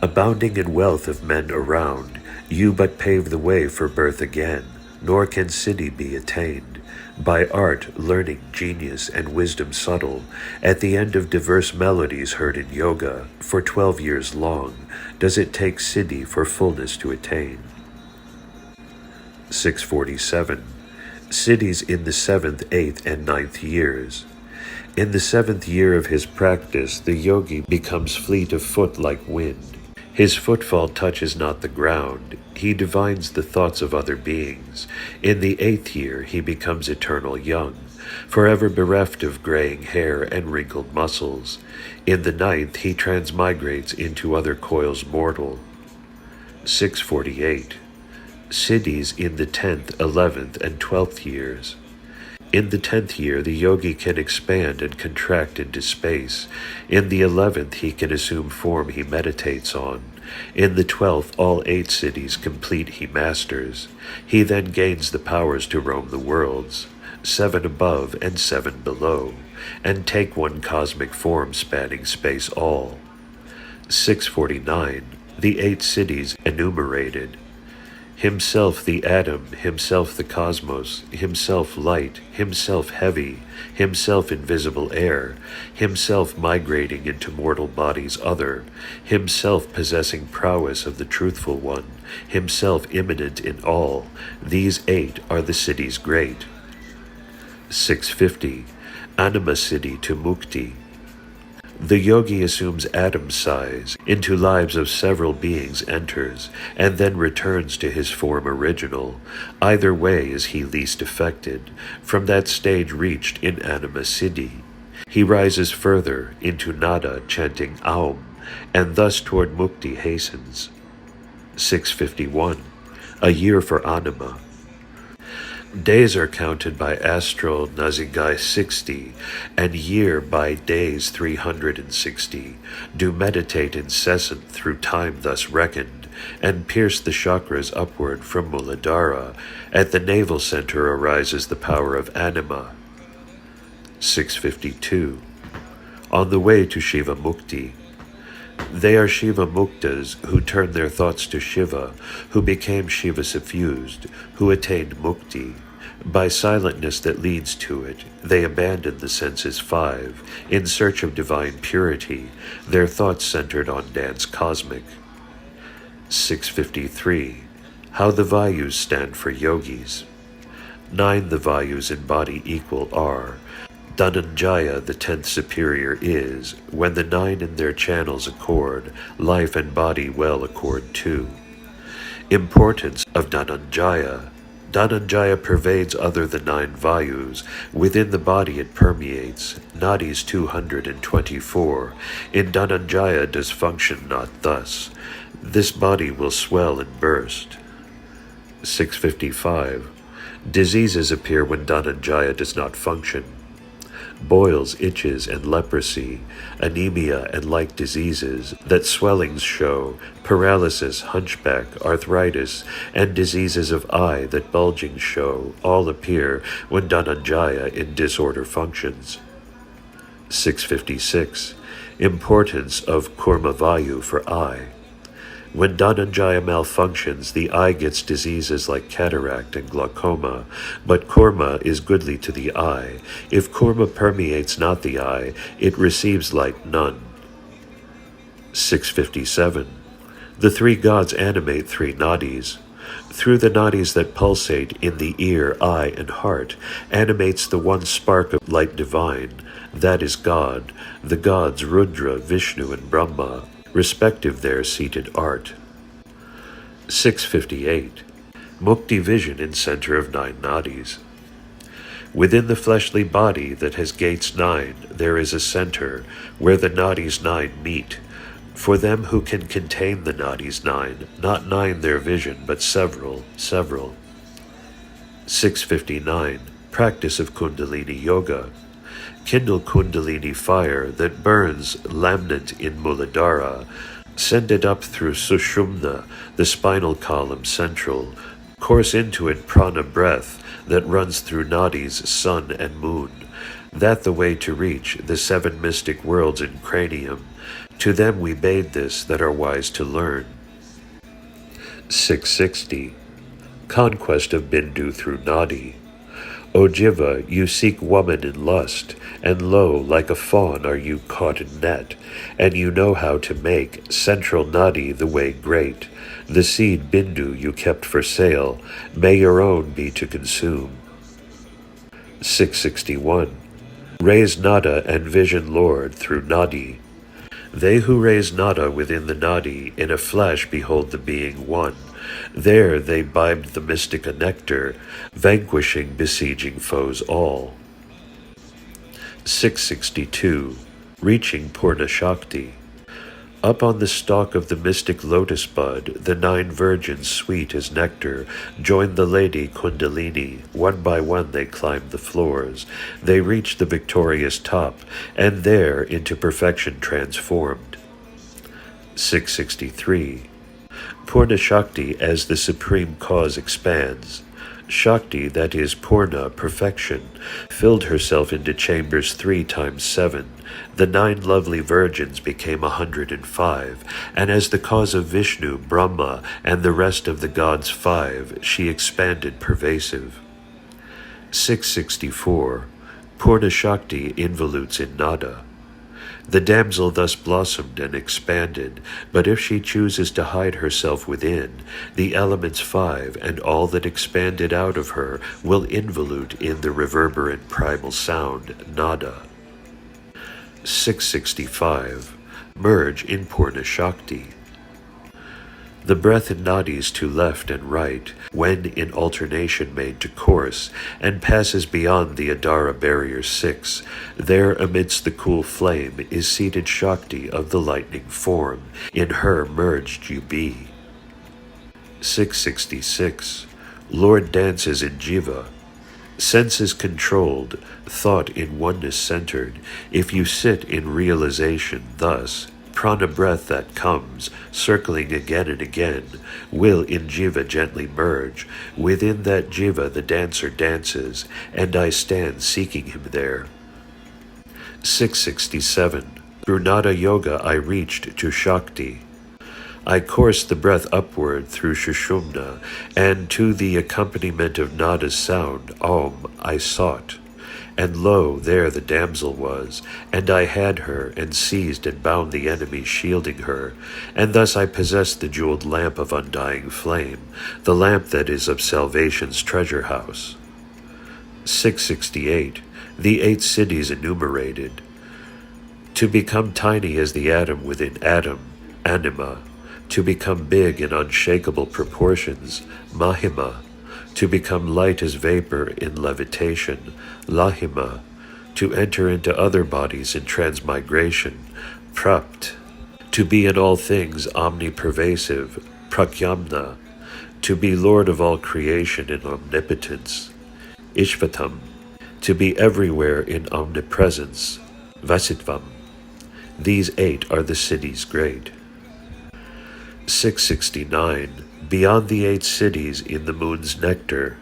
Abounding in wealth of men around, you but pave the way for birth again, nor can siddhi be attained. By art, learning, genius, and wisdom subtle, at the end of diverse melodies heard in yoga, for 12 years long, does it take siddhi for fullness to attain. 647. Siddhis in the 7th, 8th, and 9th years. In the 7th year of his practice, the yogi becomes fleet of foot like wind. His footfall touches not the ground. He divines the thoughts of other beings. In the 8th year he becomes eternal young, forever bereft of graying hair and wrinkled muscles. In the 9th he transmigrates into other coils mortal. 648. Siddhis in the 10th, 11th, and 12th years. In the 10th year, the yogi can expand and contract into space. In the 11th, he can assume form he meditates on. In the 12th, all 8 cities complete he masters. He then gains the powers to roam the worlds, 7 above and 7 below, and take one cosmic form spanning space all. 649. The 8 cities enumerated. Himself the atom, himself the cosmos, himself light, himself heavy, himself invisible air, himself migrating into mortal bodies other, himself possessing prowess of the truthful one, himself immanent in all. These 8 are the cities great. 650. Anima city to mukti. The yogi assumes atom size, into lives of several beings enters, and then returns to his form original. Either way is he least affected. From that stage reached in anima siddhi, he rises further into nada chanting Aum, and thus toward mukti hastens. 651. A year for anima. Days are counted by astral Nazigai 60, and year by days 360. Do meditate incessant through time thus reckoned, and pierce the chakras upward from Muladhara. At the navel center arises the power of anima. 652. On the way to Shiva Mukti. They are Shiva Muktas who turned their thoughts to Shiva, who became Shiva suffused, who attained Mukti. By silentness that leads to it, they abandon the senses 5, in search of divine purity, their thoughts centered on dance cosmic. 653. How the Vayus stand for yogis. 9 the Vayus in body equal are. Dhananjaya, the 10th superior, is, when the 9 in their channels accord, life and body well accord too. Importance of Dhananjaya. Dhananjaya pervades other than 9 Vayus. Within the body it permeates. Nadis 224. In Dhananjaya does function not thus. This body will swell and burst. 655. Diseases appear when Dhananjaya does not function. Boils, itches, and leprosy, anemia and like diseases, that swellings show, paralysis, hunchback, arthritis, and diseases of eye that bulging show, all appear when Dhananjaya in disorder functions. 656. Importance of Kurmavayu for eye. When Dhananjaya malfunctions, the eye gets diseases like cataract and glaucoma, but Kurma is goodly to the eye. If Kurma permeates not the eye, it receives light none. 657. The 3 gods animate 3 nadis. Through the nadis that pulsate in the ear, eye, and heart, animates the one spark of light divine. That is God, the gods Rudra, Vishnu, and Brahma, respective there seated art. 658. Mukti vision in center of 9 nadis. Within the fleshly body that has gates 9, there is a center where the nadis 9 meet. For them who can contain the nadis 9, not 9 their vision, but several. 659. Practice of Kundalini Yoga. Kindle Kundalini fire that burns lamnant in Muladhara. Send it up through Sushumna, the spinal column central. Course into it prana breath that runs through nadis, sun and moon. That the way to reach the 7 mystic worlds in cranium. To them we bade this that are wise to learn. 660. Conquest of Bindu through nadi. O Jiva, you seek woman in lust, and lo, like a fawn are you caught in net, and you know how to make central nadi the way great. The seed Bindu you kept for sale, may your own be to consume. 661. Raise nada and vision Lord through nadi. They who raise nada within the nadi, in a flash behold the being one. There they bibed the mystica nectar, vanquishing besieging foes all. 662. Reaching Purna Shakti. Up on the stalk of the mystic lotus bud, the 9 virgins, sweet as nectar, joined the lady Kundalini. One by one they climbed the floors. They reached the victorious top, and there into perfection transformed. 663. Purna Shakti as the supreme cause expands. Shakti, that is Purna, perfection, filled herself into chambers 3 times 7. The 9 lovely virgins became 105, and as the cause of Vishnu, Brahma, and the rest of the gods 5, she expanded pervasive. 664. Purna Shakti involutes in nada. The damsel thus blossomed and expanded, but if she chooses to hide herself within, the elements 5 and all that expanded out of her will involute in the reverberant primal sound, nada. 665. Merge in Purna Shakti. The breath in nadis to left and right, when in alternation made to course, and passes beyond the Adara barrier 6, there amidst the cool flame is seated Shakti of the lightning form, in her merged you be. 666. Lord dances in Jiva. Senses controlled, thought in oneness centered, if you sit in realization thus, prana breath that comes, circling again and again, will in Jiva gently merge. Within that Jiva the dancer dances, and I stand seeking him there. 667. Through Nada Yoga I reached to Shakti. I coursed the breath upward through Shushumna, and to the accompaniment of Nada's sound, Om, I sought. And lo, there the damsel was, and I had her, and seized and bound the enemy, shielding her. And thus I possessed the jeweled lamp of undying flame, the lamp that is of salvation's treasure house. 668. The 8 cities enumerated. To become tiny as the atom within atom, anima. To become big in unshakable proportions, mahima. To become light as vapor in levitation, lahima. To enter into other bodies in transmigration, prapt. To be in all things omnipervasive, prakyamna. To be Lord of all creation in omnipotence, ishvatam. To be everywhere in omnipresence, vasitvam. These 8 are the cities great. 669. Beyond the 8 cities in the moon's nectar.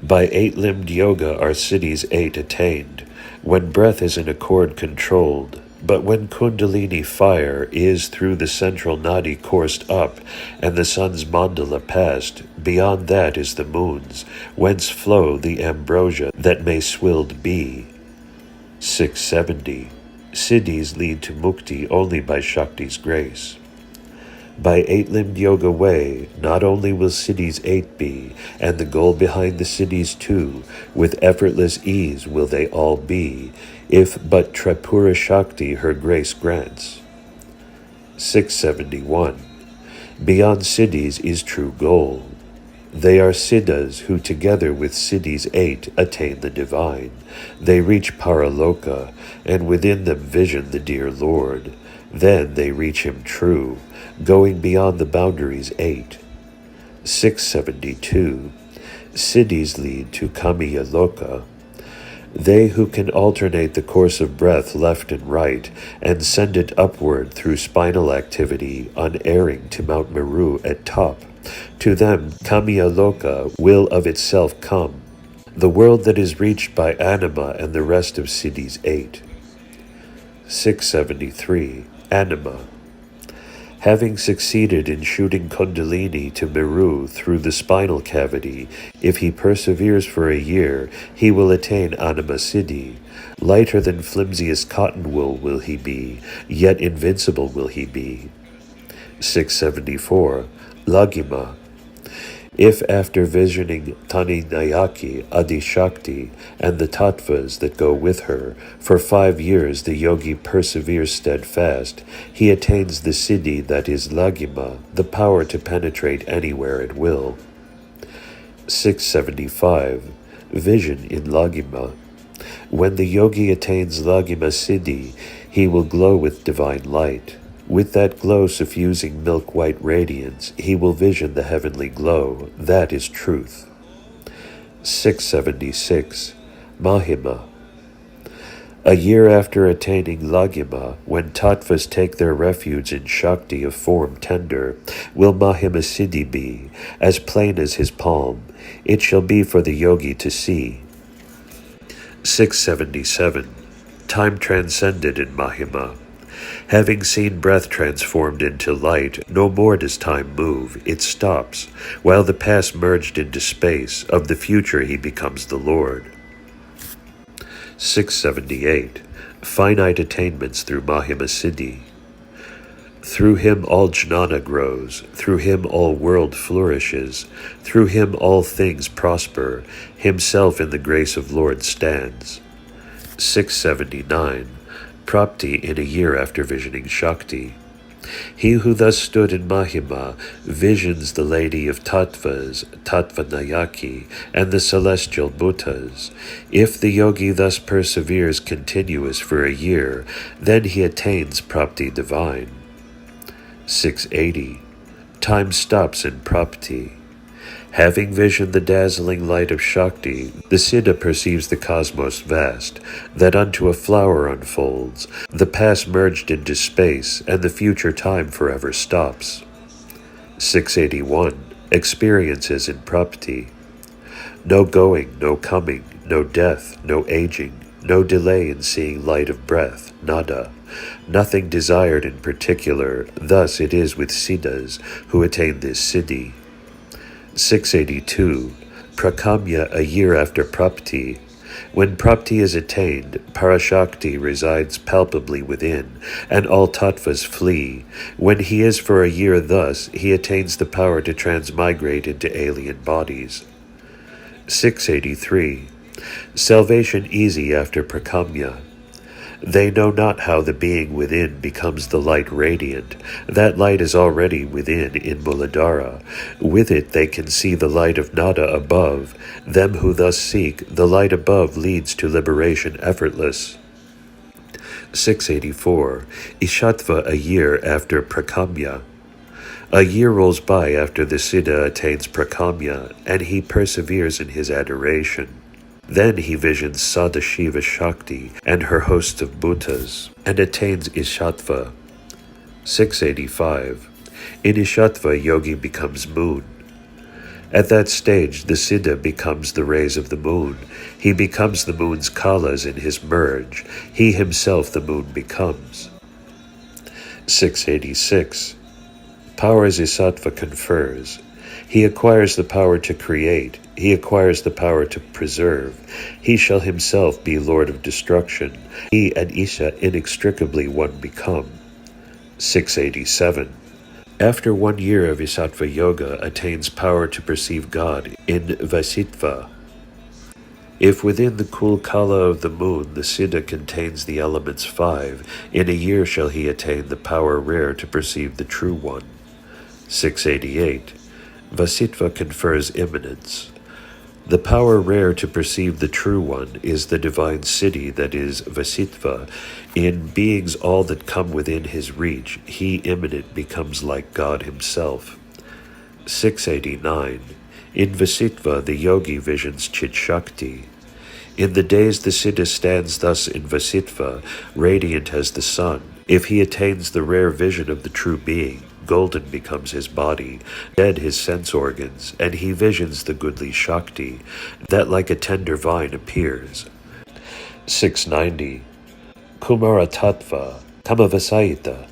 By 8-limbed yoga are cities 8 attained, when breath is in accord controlled, but when kundalini fire is through the central nadi coursed up, and the sun's mandala passed, beyond that is the moon's, whence flow the ambrosia that may swilled be. 670. Siddhis lead to mukti only by Shakti's grace. By 8-limbed yoga way, not only will cities 8 be, and the goal behind the cities 2, with effortless ease will they all be, if but Tripura Shakti her grace grants. 671. Beyond cities is true goal. They are siddhas who together with siddhis 8 attain the divine. They reach paraloka, and within them vision the dear Lord. Then they reach him true, going beyond the boundaries 8. 672. Siddhis lead to Kamiya Loka. They who can alternate the course of breath left and right, and send it upward through spinal activity, unerring to Mount Meru at top. To them, Kamiya Loka will of itself come, the world that is reached by anima and the rest of Siddhis 8. 673. Anima. Having succeeded in shooting Kundalini to Meru through the spinal cavity, if he perseveres for a year, he will attain Anima Siddhi. Lighter than flimsiest cotton wool will he be, yet invincible will he be. 674. Lagima. If after visioning Tani Nayaki, Adi Shakti, and the tattvas that go with her, for 5 years the yogi perseveres steadfast, he attains the siddhi that is Lagima, the power to penetrate anywhere at will. 675. Vision in Lagima. When the yogi attains Lagima Siddhi, he will glow with divine light. With that glow suffusing milk-white radiance, he will vision the heavenly glow. That is truth. 676. Mahima. A year after attaining Laghima, when tattvas take their refuge in Shakti of form tender, will Mahima Siddhi be, as plain as his palm. It shall be for the yogi to see. 677. Time transcended in Mahima. Having seen breath transformed into light, no more does time move, it stops. While the past merged into space, of the future he becomes the Lord. 678. Finite attainments through Mahima Siddhi. Through him all jnana grows, through him all world flourishes, through him all things prosper, himself in the grace of Lord stands. 679. Prapti in a year after visioning Shakti. He who thus stood in Mahima visions the Lady of Tattvas, Tattvanayaki, and the celestial Bhuttas. If the yogi thus perseveres continuous for a year, then he attains Prapti divine. 680. Time stops in Prapti. Having visioned the dazzling light of Shakti, the Siddha perceives the cosmos vast, that unto a flower unfolds, the past merged into space, and the future time forever stops. 681. Experiences in Prapti. No going, no coming, no death, no aging, no delay in seeing light of breath, nada. Nothing desired in particular, thus it is with Siddhas who attain this Siddhi. 682. Prakamya a year after Prapti. When Prapti is attained, Parashakti resides palpably within, and all tattvas flee. When he is for a year thus, he attains the power to transmigrate into alien bodies. 683. Salvation easy after Prakamya. They know not how the being within becomes the light radiant. That light is already within in Muladhara. With it they can see the light of nada above. Them who thus seek, the light above leads to liberation effortless. 684. Ishatva a year after Prakamya. A year rolls by after the Siddha attains Prakamya, and he perseveres in his adoration. Then he visions Sadashiva Shakti and her host of Bhuttas, and attains Ishatva. 685. In Ishatva, yogi becomes moon. At that stage, the Siddha becomes the rays of the moon. He becomes the moon's kalas in his merge. He himself the moon becomes. 686. Powers Ishatva confers. He acquires the power to create. He acquires the power to preserve. He shall himself be Lord of destruction. He and Isha inextricably one become. 687. After 1 year of Isattva Yoga attains power to perceive God in Vasitva. If within the cool kala of the moon the Siddha contains the elements 5, in a year shall he attain the power rare to perceive the True One. 688. Vasitva confers immanence. The power rare to perceive the True One is the divine Siddhi that is Vasitva. In beings all that come within his reach, he immanent becomes like God himself. 689. In Vasitva the yogi visions Chit Shakti. In the days the Siddha stands thus in Vasitva, radiant as the sun. If he attains the rare vision of the true being, golden becomes his body, dead his sense organs, and he visions the goodly Shakti, that like a tender vine appears. 690. Kumara Tattva, Kamavasayita.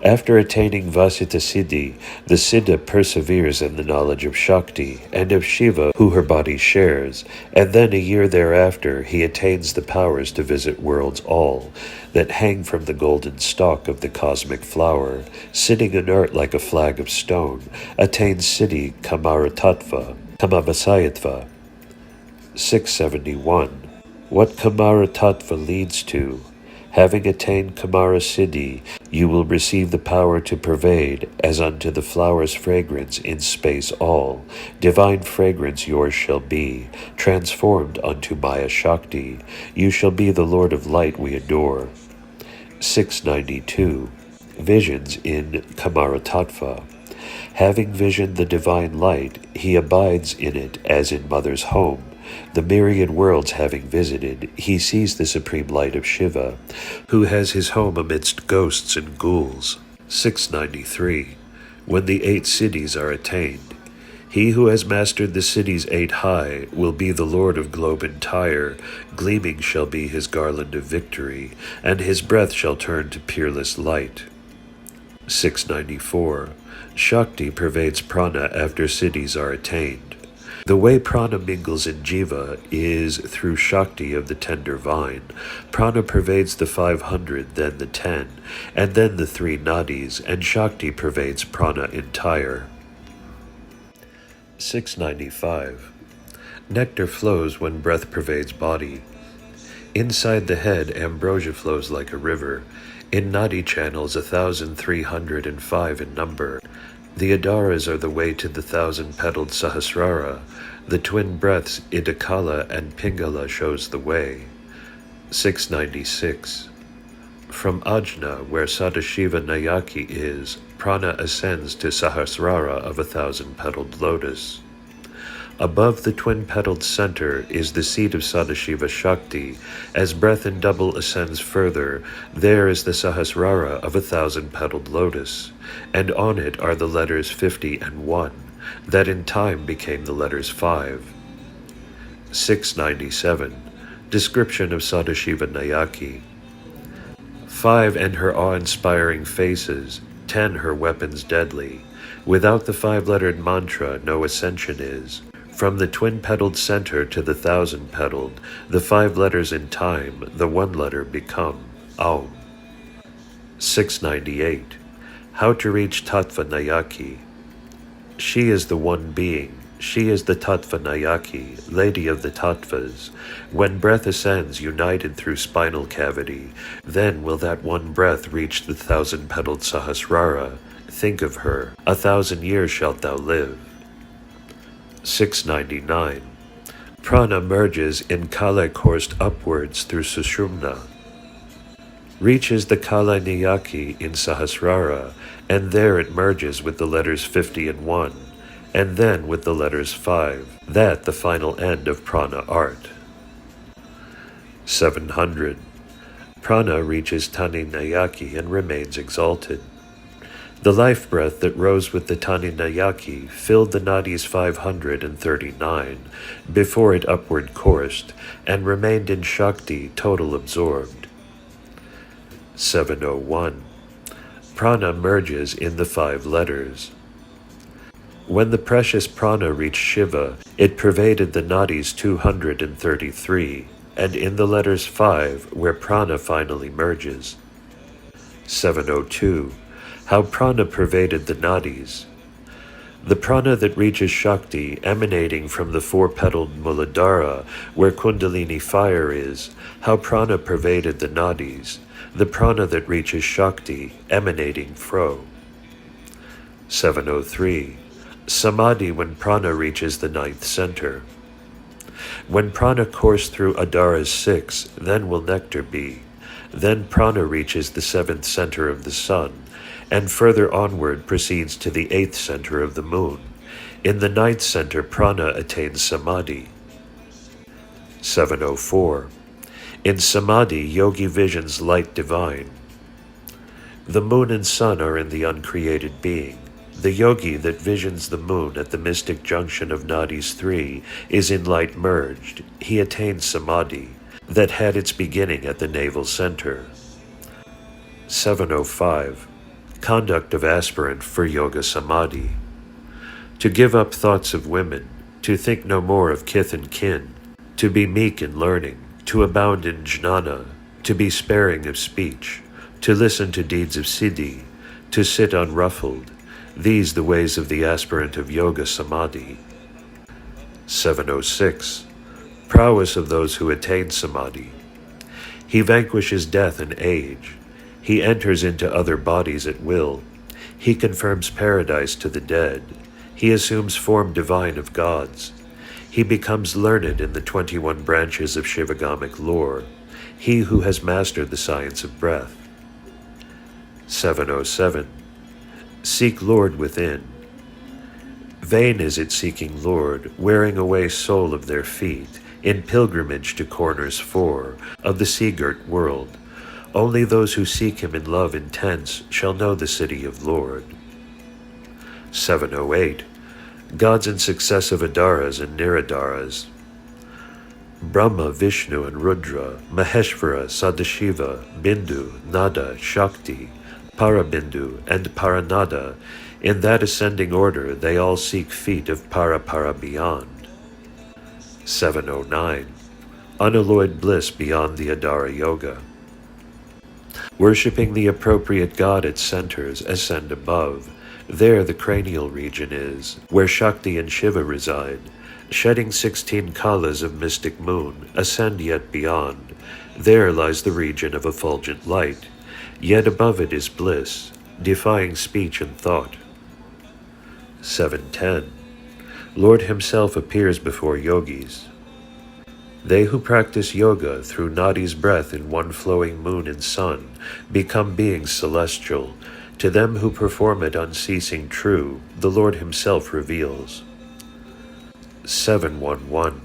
After attaining Vasita Siddhi, the Siddha perseveres in the knowledge of Shakti and of Shiva, who her body shares, and then a year thereafter he attains the powers to visit worlds all, that hang from the golden stalk of the cosmic flower, sitting inert like a flag of stone, attains Siddhi Kamaratatva, Kamavasayatva. 671. What Kamaratatva leads to? Having attained Kamara Siddhi, you will receive the power to pervade, as unto the flower's fragrance in space all. Divine fragrance yours shall be, transformed unto Maya Shakti. You shall be the Lord of Light we adore. 692. visions in Kamaratattva. Having visioned the divine light, he abides in it as in mother's home. The myriad worlds having visited, he sees the supreme light of Shiva, who has his home amidst ghosts and ghouls. 693. When the 8 cities are attained, he who has mastered the cities 8 high will be the lord of globe entire. Gleaming shall be his garland of victory, and his breath shall turn to peerless light. 694. Shakti pervades prana after cities are attained. The way prana mingles in jiva is through Shakti of the tender vine. Prana pervades the 500, then the 10, and then the 3 nadis, and Shakti pervades prana entire. 695. Nectar flows when breath pervades body. Inside the head, ambrosia flows like a river. In nadi channels 1,305 in number. The Adaras are the way to the 1,000-petaled Sahasrara. The twin breaths Idakala and Pingala shows the way. 696. From Ajna, where Sadashiva Nayaki is, prana ascends to Sahasrara of 1,000-petaled lotus. Above the twin-petaled center is the seat of Sadashiva Shakti. As breath in double ascends further, there is the Sahasrara of 1,000-petaled lotus, and on it are the letters 50 and 1, that in time became the letters 5. 697. Description of Sadashiva Nayaki. 5 and her awe-inspiring faces, 10 her weapons deadly. Without the 5-lettered mantra, no ascension is. From the twin-petaled center to the 1,000-petaled, the 5 letters in time, the 1 letter become Aum. 698. How to reach Tattva Nayaki. She is the one being. She is the Tattva Nayaki, lady of the Tattvas. When breath ascends united through spinal cavity, then will that one breath reach the 1,000-petaled Sahasrara. Think of her. 1,000 years shalt thou live. 699. Prana merges in Kala coursed upwards through Sushumna. Reaches the Kala Nayaki in Sahasrara, and there it merges with the letters 50 and 1, and then with the letters 5, that the final end of prana art. 700. Prana reaches Tani Nayaki and remains exalted. The life breath that rose with the Tani Nayaki filled the nadis 539 before it upward coursed, and remained in Shakti total absorbed. 701. Prana merges in the 5 letters. When the precious prana reached Shiva, it pervaded the nadis 233, and in the letters 5, where prana finally merges. 702. How prana pervaded the nadis. The prana that reaches Shakti, emanating from the 4-petaled Muladhara, where Kundalini fire is, how prana pervaded the nadis. The prana that reaches Shakti, emanating fro. 703. Samadhi when prana reaches the 9th center. When prana course through Adara's 6, then will nectar be. Then prana reaches the 7th center of the sun, and further onward proceeds to the 8th center of the moon. In the 9th center, prana attains samadhi. 704. In samadhi, yogi visions light divine. The moon and sun are in the uncreated being. The yogi that visions the moon at the mystic junction of nadis 3 is in light merged. He attains samadhi, that had its beginning at the navel center. 705. Conduct of aspirant for yoga samadhi. To give up thoughts of women, to think no more of kith and kin, to be meek in learning, to abound in jnana, to be sparing of speech, to listen to deeds of siddhi, to sit unruffled, these the ways of the aspirant of yoga samadhi. 706. Prowess of those who attain samadhi. He vanquishes death and age. He enters into other bodies at will. He confirms paradise to the dead. He assumes form divine of gods. He becomes learned in the 21 branches of Shivagamic lore. He who has mastered the science of breath. 707. Seek Lord within. Vain is it seeking Lord, wearing away sole of their feet, in pilgrimage to corners four of the sea-girt world. Only those who seek him in love intense shall know the city of Lord. 708. Gods in successive Adaras and Niradaras. Brahma, Vishnu, and Rudra, Maheshvara, Sadashiva, Bindu, Nada, Shakti, Parabindu, and Paranada, in that ascending order they all seek feet of Para beyond. 709. Unalloyed bliss beyond the Adara Yoga. Worshipping the appropriate god at centers, ascend above. There the cranial region is, where Shakti and Shiva reside. Shedding 16 kalas of mystic moon, ascend yet beyond. There lies the region of effulgent light. Yet above it is bliss, defying speech and thought. 710. Lord himself appears before yogis. They who practice yoga through Nadi's breath in one flowing moon and sun become beings celestial. To them who perform it unceasing true, the Lord himself reveals. 711.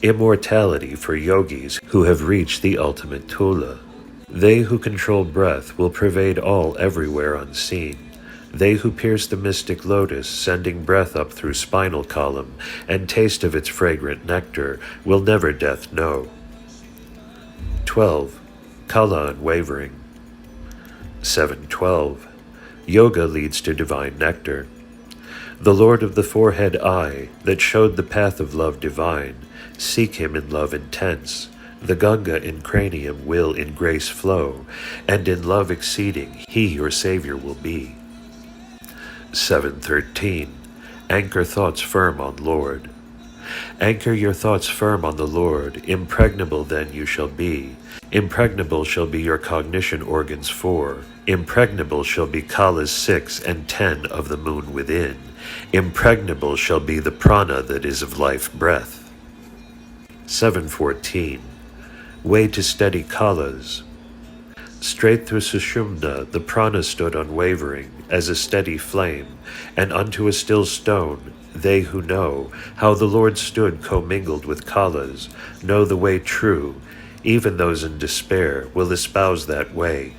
Immortality for yogis who have reached the ultimate Tula. They who control breath will pervade all everywhere unseen. They who pierce the mystic lotus, sending breath up through spinal column, and taste of its fragrant nectar, will never death know. 12. Kala unwavering. 712. Yoga leads to divine nectar. The Lord of the forehead eye, that showed the path of love divine, seek him in love intense. The Ganga in cranium will in grace flow, and in love exceeding he your Savior will be. 713. Anchor thoughts firm on Lord. Anchor your thoughts firm on the Lord, impregnable then you shall be. Impregnable shall be your cognition organs 4. Impregnable shall be Kalas 6 and 10 of the moon within. Impregnable shall be the prana that is of life breath. 714. Way to steady Kalas. Straight through Sushumna the prana stood unwavering, as a steady flame, and unto a still stone, they who know how the Lord stood commingled with Kalas, know the way true, even those in despair will espouse that way.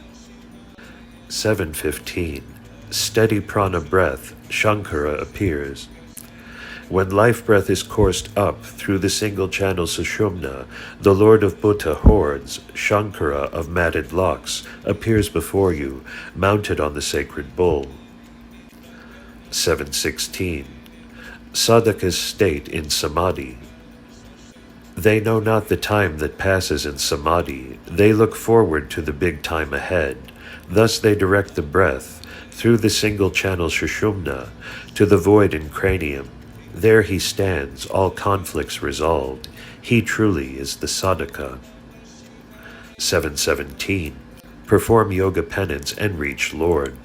715. Steady prana breath, Shankara appears. When life breath is coursed up through the single channel Sushumna, the Lord of Bhuta hordes, Shankara of matted locks, appears before you, mounted on the sacred bull. 716. Sadhaka's state in Samadhi. They know not the time that passes in Samadhi, they look forward to the big time ahead. Thus they direct the breath, through the single channel Sushumna, to the void in cranium. There he stands, all conflicts resolved. He truly is the sadhaka. 717. Perform yoga penance and reach Lord.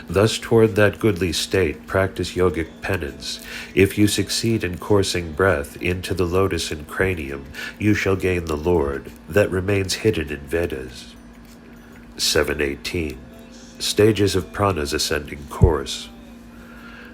Thus toward that goodly state practice yogic penance. If you succeed in coursing breath into the lotus and cranium, you shall gain the Lord, that remains hidden in Vedas. 718. Stages of prana's ascending course.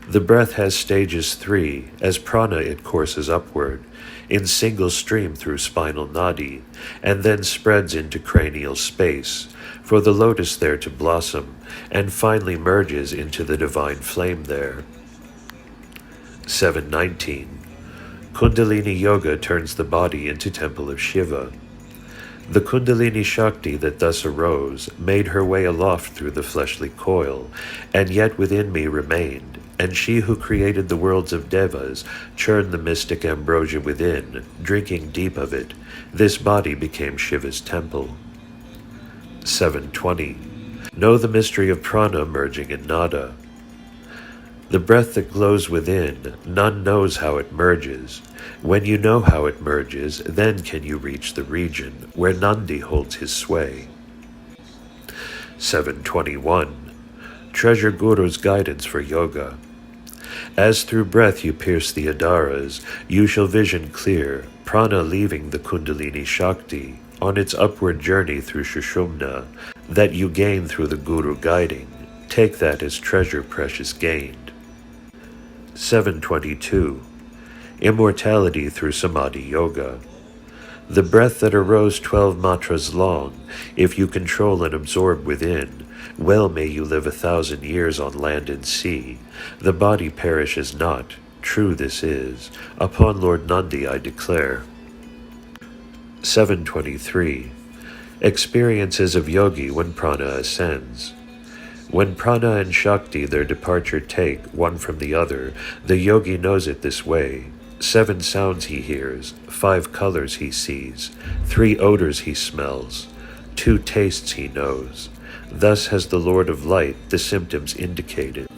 The breath has stages 3, as prana it courses upward, in single stream through spinal nadi, and then spreads into cranial space, for the lotus there to blossom, and finally merges into the divine flame there. 719. Kundalini Yoga turns the body into temple of Shiva. The Kundalini Shakti that thus arose made her way aloft through the fleshly coil, and yet within me remained, and she who created the worlds of Devas churned the mystic ambrosia within, drinking deep of it. This body became Shiva's temple. 720. Know the mystery of prana merging in nada. The breath that glows within, none knows how it merges. When you know how it merges, then can you reach the region where Nandi holds his sway. 721. Treasure Guru's guidance for yoga. As through breath you pierce the Adaras, you shall vision clear, prana leaving the Kundalini Shakti, on its upward journey through Sushumna. that you gain through the Guru guiding, take that as treasure precious gained. 722. Immortality through Samadhi Yoga. The breath that arose 12 matras long, if you control and absorb within, well may you live 1,000 years on land and sea. The body perishes not, true this is, upon Lord Nandi I declare. 723. Experiences of yogi when prana ascends. When prana and shakti their departure take, one from the other, the yogi knows it this way. 7 sounds he hears, 5 colors he sees, 3 odors he smells, 2 tastes he knows. Thus has the Lord of Light the symptoms indicated.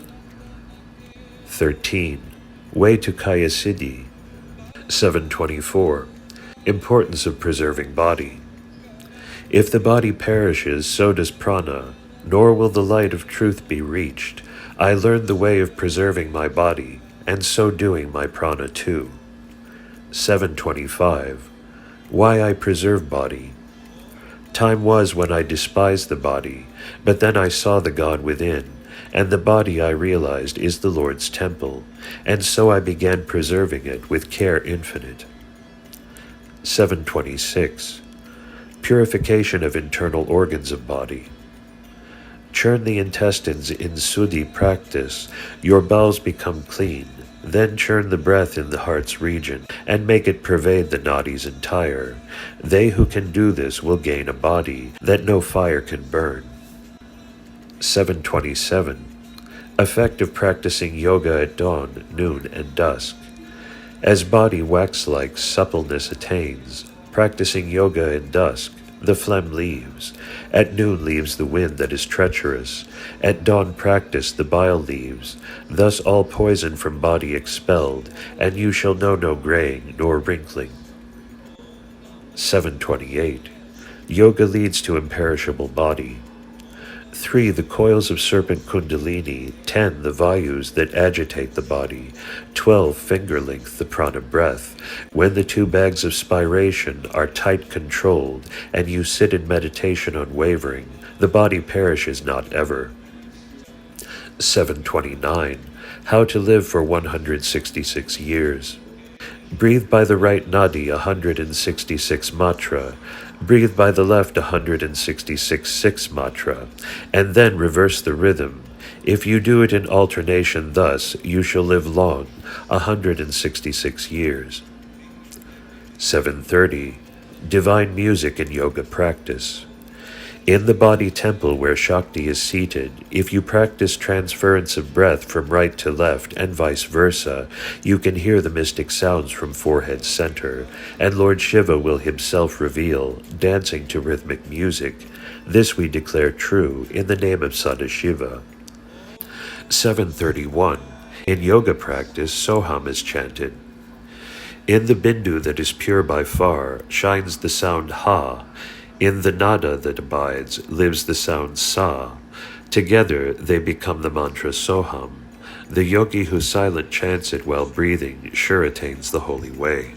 13. Way to Kaya Siddhi. 724. Importance of preserving body. If the body perishes, so does prana, nor will the light of truth be reached. I learned the way of preserving my body, and so doing my prana too. 725. Why I preserve body. Time was when I despised the body, but then I saw the God within, and the body I realized is the Lord's temple, and so I began preserving it with care infinite. 726. Purification of internal organs of body. Churn the intestines in Suddhi practice, your bowels become clean. Then churn the breath in the heart's region, and make it pervade the nadis entire. They who can do this will gain a body that no fire can burn. 727. Effect of practicing yoga at dawn, noon, and dusk. As body wax-like suppleness attains, practicing yoga in dusk, the phlegm leaves. At noon leaves the wind that is treacherous. At dawn practice the bile leaves. Thus all poison from body expelled, and you shall know no graying nor wrinkling. 728. Yoga leads to imperishable body. 3. The coils of serpent kundalini, 10. The vayus that agitate the body, 12. Finger length, the prana breath. When the 2 bags of spiration are tight controlled, and you sit in meditation unwavering, the body perishes not ever. 729. How to live for 166 years. Breathe by the right nadi 166 matra. Breathe by the left 166 6 matra, and then reverse the rhythm. If you do it in alternation thus, you shall live long, 166 years. 730. Divine music in yoga practice. In the body temple where Shakti is seated, if you practice transference of breath from right to left and vice versa, you can hear the mystic sounds from forehead center, and Lord Shiva will himself reveal, dancing to rhythmic music. This we declare true in the name of Sadashiva. 731. In yoga practice, Soham is chanted. In the bindu that is pure by far shines the sound Ha. In the nada that abides lives the sound Sa. Together they become the mantra Soham. The yogi who silent chants it while breathing sure attains the holy way.